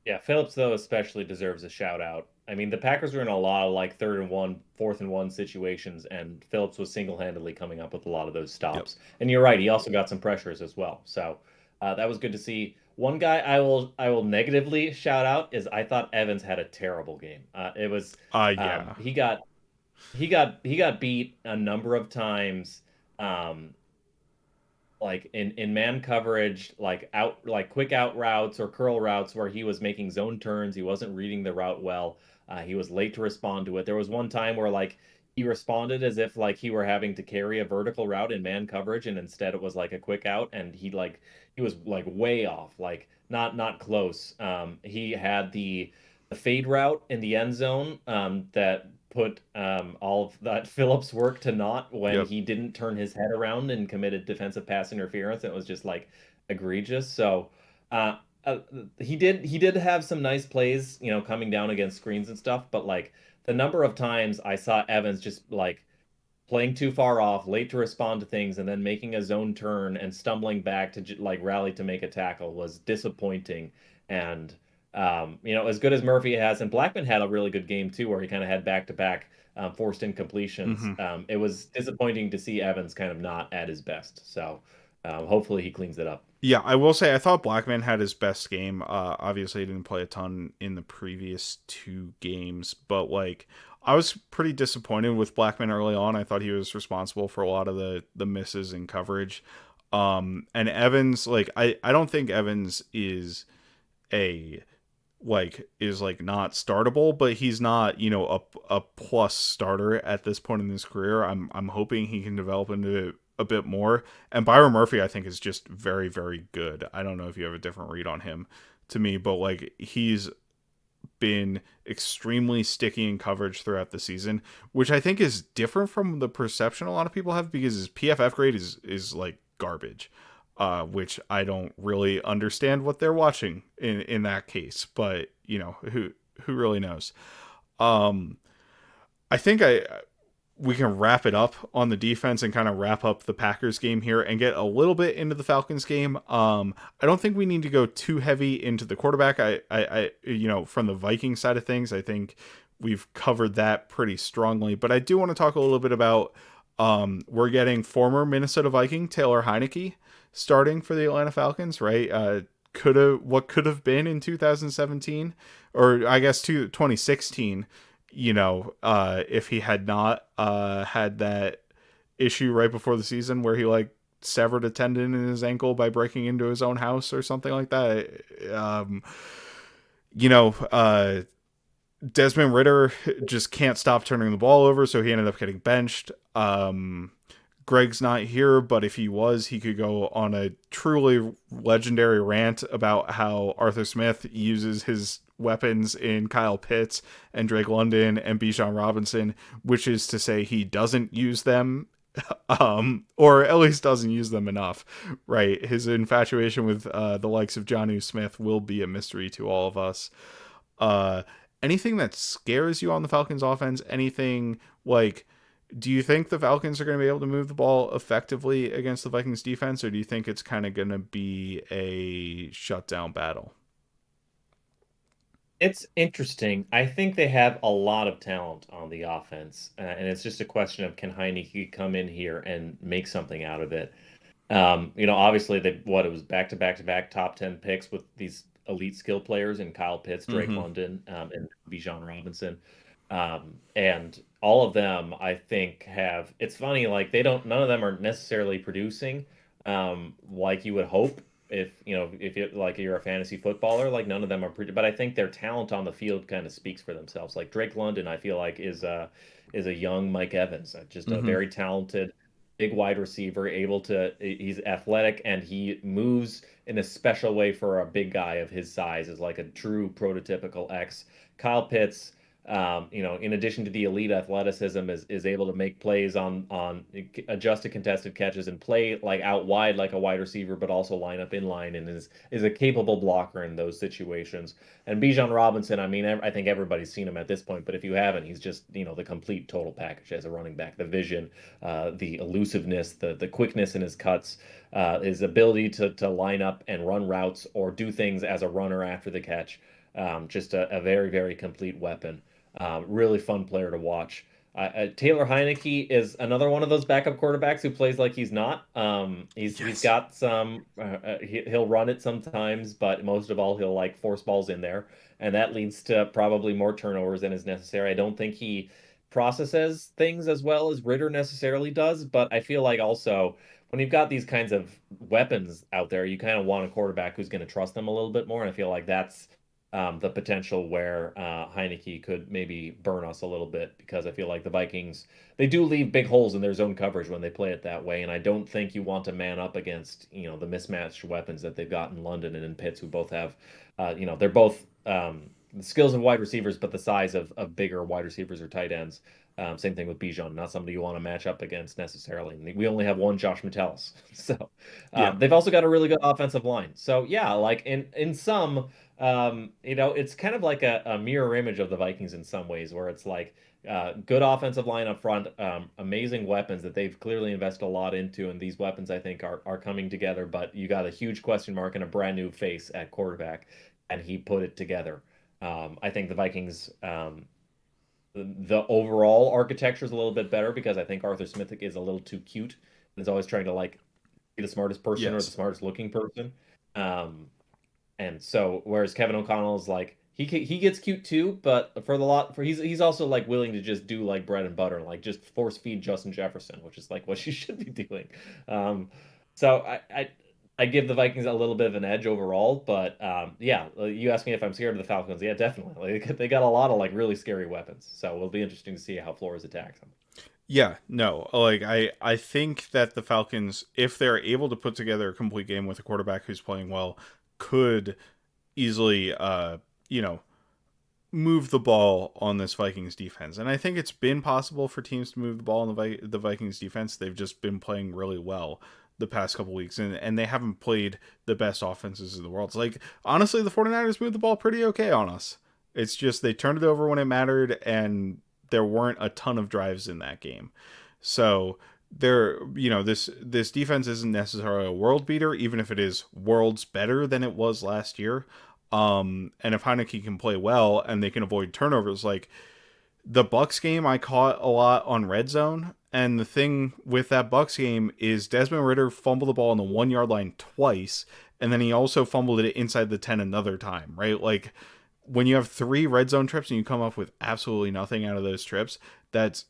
Yeah, Phillips though especially deserves a shout out. I mean, the Packers were in a lot of like third and one, fourth and one situations, and Phillips was single-handedly coming up with a lot of those Yep. stops. And you're right, he also got some pressures as well. So that was good to see. One guy I will negatively shout out is I thought Evans had a terrible game. It was Yeah. he got beat a number of times. Um, like in man coverage, like quick out routes or curl routes where he was making zone turns, he wasn't reading the route well. He was late to respond to it. There was one time where like he responded as if like he were having to carry a vertical route in man coverage, and instead it was like a quick out, and he was like way off, like not close. He had the fade route in the end zone that put all of that Phillips work to naught when Yep. he didn't turn his head around and committed defensive pass interference. And it was just like egregious. So uh, uh, he did have some nice plays, coming down against screens and stuff. But like the number of times I saw Evans just like playing too far off, late to respond to things, and then making a zone turn and stumbling back to like rally to make a tackle was disappointing. And As good as Murphy has, and Blackman had a really good game too, where he kind of had back-to-back forced incompletions. Hmm. It was disappointing to see Evans kind of not at his best. So hopefully he cleans it up. Yeah, I will say I thought Blackman had his best game. Obviously, he didn't play a ton in the previous two games, but like I was pretty disappointed with Blackman early on. I thought he was responsible for a lot of the misses in coverage. And Evans, like I don't think Evans a is like not startable, but he's not, a plus starter at this point in his career. I'm hoping he can develop into a bit more. And Byron Murphy I think is just very, very good. I don't know if you have a different read on him to me, but like he's been extremely sticky in coverage throughout the season, which I think is different from the perception a lot of people have because his PFF grade is like garbage. Which I don't really understand what they're watching in that case, but who really knows? Um, I think we can wrap it up on the defense and kind of wrap up the Packers game here and get a little bit into the Falcons game. I don't think we need to go too heavy into the quarterback. From the Viking side of things, I think we've covered that pretty strongly. But I do want to talk a little bit about we're getting former Minnesota Viking Taylor Heinicke starting for the Atlanta Falcons, right? Could have been in 2017 or I guess 2016, if he had not had that issue right before the season where he like severed a tendon in his ankle by breaking into his own house or something like that. You know, uh, Desmond Ritter just can't stop turning the ball over, so he ended up getting benched. Greg's not here, but if he was, he could go on a truly legendary rant about how Arthur Smith uses his weapons in Kyle Pitts and Drake London and Bijan Robinson, which is to say he doesn't use them, or at least doesn't use them enough, right? His infatuation with the likes of Jonnu Smith will be a mystery to all of us. Uh, Anything that scares you on the Falcons offense? Anything like, do you think the Falcons are going to be able to move the ball effectively against the Vikings defense, or do you think it's kind of going to be a shutdown battle? It's interesting. I think they have a lot of talent on the offense, and it's just a question of can Heinicke come in here and make something out of it. Obviously it was back to back to back top 10 picks with these elite skill players in Kyle Pitts, Drake Mm-hmm. London, and Bijan Robinson. And all of them, I think, it's funny, like none of them are necessarily producing, like you would hope if you're a fantasy footballer, like none of them are pretty, but I think their talent on the field kind of speaks for themselves. Like Drake London, I feel like is a young Mike Evans, just a Mm-hmm. very talented big wide receiver, he's athletic and he moves in a special way for a big guy of his size, is like a true prototypical X. Kyle Pitts, in addition to the elite athleticism, is able to make plays on adjusted contested catches and play like out wide like a wide receiver, but also line up in line and is a capable blocker in those situations. And Bijan Robinson, I mean, I think everybody's seen him at this point, but if you haven't, he's just the complete total package as a running back. The vision, the elusiveness, the quickness in his cuts, his ability to line up and run routes or do things as a runner after the catch. Just a very, very complete weapon. Really fun player to watch. Taylor Heinicke is another one of those backup quarterbacks who plays like he's not. He's Yes. got some. He'll run it sometimes, but most of all, he'll like force balls in there, and that leads to probably more turnovers than is necessary. I don't think he processes things as well as Ritter necessarily does, but I feel like also when you've got these kinds of weapons out there, you kind of want a quarterback who's going to trust them a little bit more, and I feel like that's the potential where Heinicke could maybe burn us a little bit because I feel like the Vikings they do leave big holes in their zone coverage when they play it that way, and I don't think you want to man up against the mismatched weapons that they've got in London and in Pitts, who both have they're both the skills of wide receivers, but the size of bigger wide receivers or tight ends. Same thing with Bijan, not somebody you want to match up against necessarily. We only have one Josh Metellus, so Yeah. they've also got a really good offensive line. So yeah, like in some it's kind of like a mirror image of the Vikings in some ways, where it's like good offensive line up front, amazing weapons that they've clearly invested a lot into, and these weapons I think are coming together. But you got a huge question mark and a brand new face at quarterback. and he put it together. I think the Vikings, the overall architecture is a little bit better because I think Arthur Smith is a little too cute and is always trying to like be the smartest person or the Yes. smartest looking person. Um, and so, whereas Kevin O'Connell is like he gets cute too, but for the lot for he's also like willing to just do like bread and butter, like just force feed Justin Jefferson, which is like what you should be doing. Um, so I give the Vikings a little bit of an edge overall, but yeah, you asked me if I'm scared of the Falcons. Yeah, definitely. Like, they got a lot of like really scary weapons, so it'll be interesting to see how Flores attacks them. Yeah, no. Like I think that the Falcons, if they're able to put together a complete game with a quarterback who's playing well, could easily you know, move the ball on this Vikings defense. And I think it's been possible for teams to move the ball on the Vikings defense. They've just been playing really well the past couple weeks, and they haven't played the best offenses in the world. It's like, honestly, the 49ers moved the ball pretty okay on us. It's just they turned it over when it mattered, and there weren't a ton of drives in that game. So this defense isn't necessarily a world beater, even if it is worlds better than it was last year. And if Heinicke can play well and they can avoid turnovers, like the Bucks game, I caught a lot on red zone. And the thing with that Bucks game is Desmond Ritter fumbled the ball on the 1 yard line twice, and then he also fumbled it inside the 10 another time, right? Like when you have three red zone trips and you come up with absolutely nothing out of those trips, that's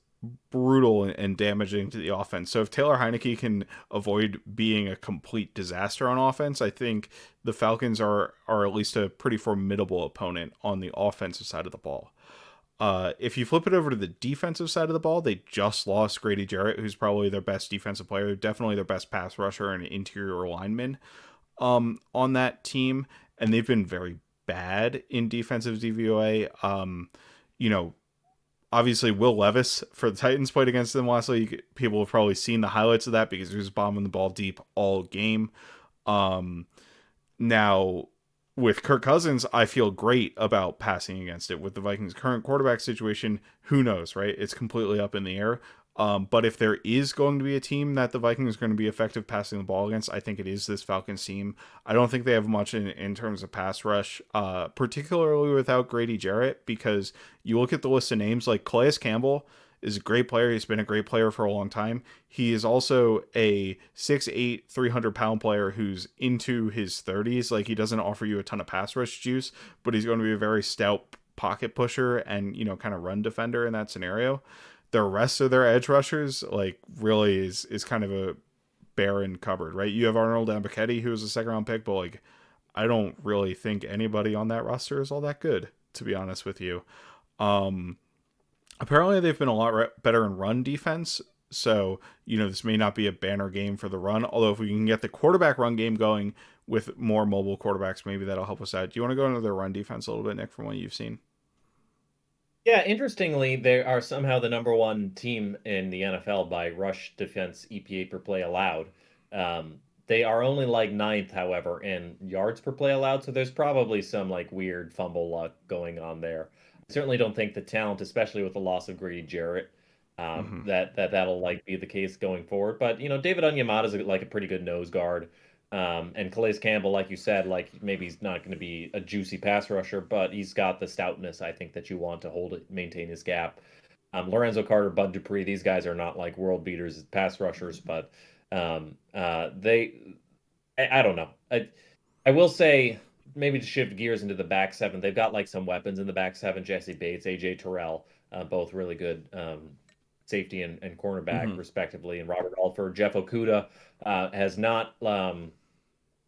brutal and damaging to the offense. So if Taylor Heinicke can avoid being a complete disaster on offense, I think the Falcons are at least a pretty formidable opponent on the offensive side of the ball. If you flip it over to the defensive side of the ball, they just lost Grady Jarrett, who's probably their best defensive player, definitely their best pass rusher and interior lineman on that team, and they've been very bad in defensive DVOA. You know, obviously Will Levis for the Titans played against them last week. People have probably seen the highlights of that because he was bombing the ball deep all game. Um, Now with Kirk Cousins, I feel great about passing against it. With the Vikings' current quarterback situation, who knows, right? It's completely up in the air. But if there is going to be a team that the Vikings are going to be effective passing the ball against, I think it is this Falcons team. I don't think they have much in terms of pass rush, particularly without Grady Jarrett, because you look at the list of names like Calais Campbell is a great player. He's been a great player for a long time. He is also a 6'8", 300-pound player who's into his 30s. Like, he doesn't offer you a ton of pass rush juice, but he's going to be a very stout pocket pusher and, kind of run defender in that scenario. The rest of their edge rushers, like, really is kind of a barren cupboard, right? You have Arnold Ambiketti, who was a second-round pick, but, like, I don't really think anybody on that roster is all that good, to be honest with you. Um, Apparently they've been a lot better in run defense. So, this may not be a banner game for the run. Although if we can get the quarterback run game going with more mobile quarterbacks, maybe that'll help us out. Do you want to go into their run defense a little bit, Nick, from what you've seen? Yeah, interestingly, they are somehow the number one team in the NFL by rush defense EPA per play allowed. They are only like ninth, however, in yards per play allowed. So there's probably some like weird fumble luck going on there. I certainly don't think the talent, especially with the loss of Grady Jarrett, Mm-hmm. that'll like be the case going forward. But David Onyemata is like a pretty good nose guard. And Calais Campbell, like you said, like maybe he's not going to be a juicy pass rusher, but he's got the stoutness I think that you want to hold it, maintain his gap. Lorenzo Carter, Bud Dupree, these guys are not like world beaters as pass rushers, but I don't know. I will say maybe to shift gears into the back seven, they've got like some weapons in the back seven. Jesse Bates, AJ Terrell, both really good safety and cornerback Mm-hmm. respectively, and Robert Alford. Jeff Okuda has not.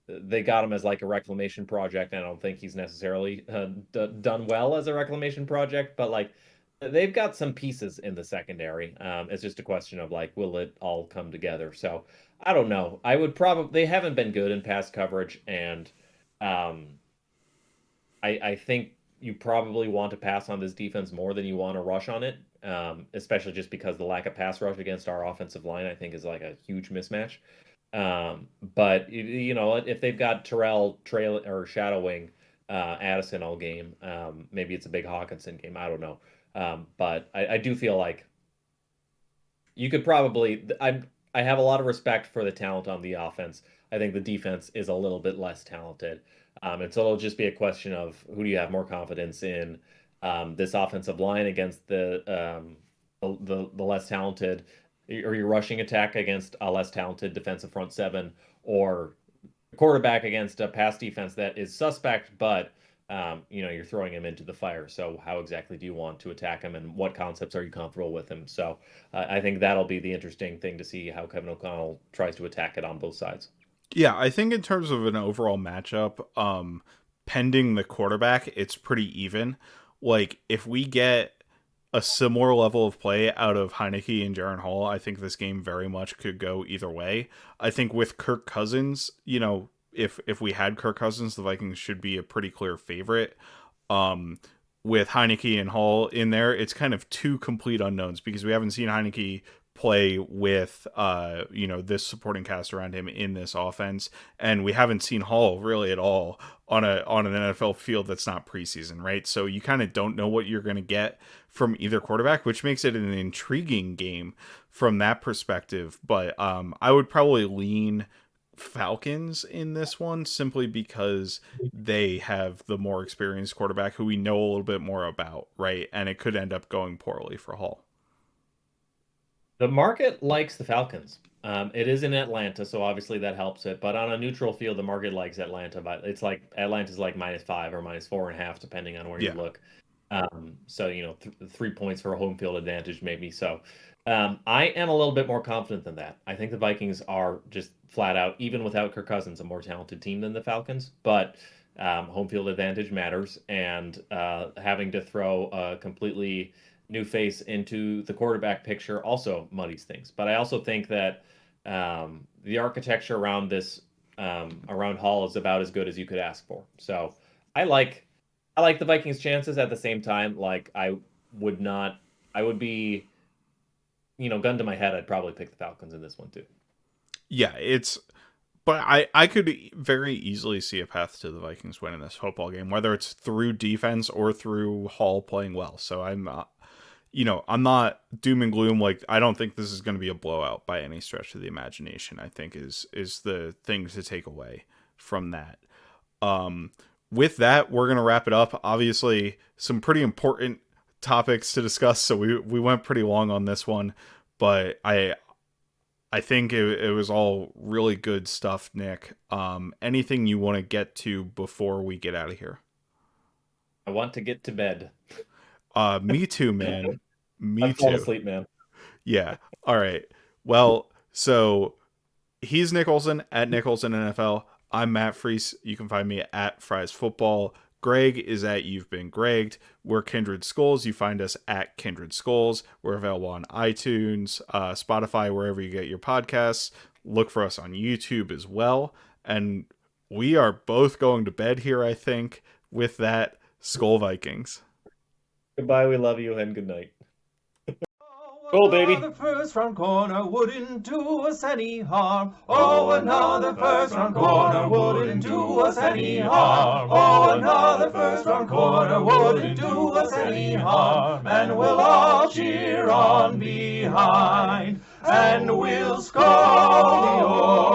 They got him as like a reclamation project. And I don't think he's necessarily done well as a reclamation project, but like they've got some pieces in the secondary. It's just a question of like, will it all come together? So I don't know. I would probably they haven't been good in pass coverage, and um, I think you probably want to pass on this defense more than you want to rush on it, especially just because the lack of pass rush against our offensive line, I think, is like a huge mismatch. But if they've got Terrell trail or shadowing Addison all game, maybe it's a big Hawkinson game. I don't know. But I do feel like you could probably. I have a lot of respect for the talent on the offense. I think the defense is a little bit less talented. And so it'll just be a question of who do you have more confidence in, this offensive line against the less talented, or your rushing attack against a less talented defensive front seven, or quarterback against a pass defense that is suspect, but you're throwing him into the fire. So how exactly do you want to attack him, and what concepts are you comfortable with him? So I think that'll be the interesting thing to see how Kevin O'Connell tries to attack it on both sides. Yeah, I think in terms of an overall matchup, pending the quarterback, it's pretty even. Like, if we get a similar level of play out of Heinicke and Jaren Hall, I think this game very much could go either way. I think with Kirk Cousins, if we had Kirk Cousins, the Vikings should be a pretty clear favorite. With Heinicke and Hall in there, it's kind of two complete unknowns because we haven't seen Heinicke play with this supporting cast around him in this offense, and we haven't seen Hall really at all on an NFL field that's not preseason, right? So you kind of don't know what you're going to get from either quarterback, which makes it an intriguing game from that perspective. But I would probably lean Falcons in this one simply because they have the more experienced quarterback who we know a little bit more about, right? And it could end up going poorly for Hall. The market likes the Falcons. It is in Atlanta, so obviously that helps it. But on a neutral field, the market likes Atlanta. But it's like Atlanta's like -5 or -4.5, depending on where you look. So 3 points for a home field advantage, maybe. So I am a little bit more confident than that. I think the Vikings are just flat out, even without Kirk Cousins, a more talented team than the Falcons. But home field advantage matters, and having to throw a completely new face into the quarterback picture also muddies things. But I also think that the architecture around this around Hall is about as good as you could ask for. So I like the Vikings' chances. At the same time, like I would be, gun to my head, I'd probably pick the Falcons in this one too. Yeah, but I could very easily see a path to the Vikings winning this football game, whether it's through defense or through Hall playing well. So I'm not doom and gloom. Like, I don't think this is going to be a blowout by any stretch of the imagination, I think is the thing to take away from that. With that, we're going to wrap it up. Obviously, some pretty important topics to discuss, so we went pretty long on this one, but I think it was all really good stuff, Nick. Anything you want to get to before we get out of here? I want to get to bed. Me too, man. I'm falling asleep, man. Yeah. All right. Well, so he's Nick Olson at Nick Olson NFL. I'm Matt Freese. You can find me at Fries Football. Greg is at You've Been Gregged. We're Kindred Skulls. You find us at Kindred Skulls. We're available on iTunes, Spotify, wherever you get your podcasts. Look for us on YouTube as well. And we are both going to bed here, I think. With that, Skull Vikings. Goodbye, we love you, and good night. Go, baby. The first round corner wouldn't do us any harm. Oh, another first round corner wouldn't do us any harm. Oh, another first round corner wouldn't do us any harm. And we'll all cheer on behind, and we'll score the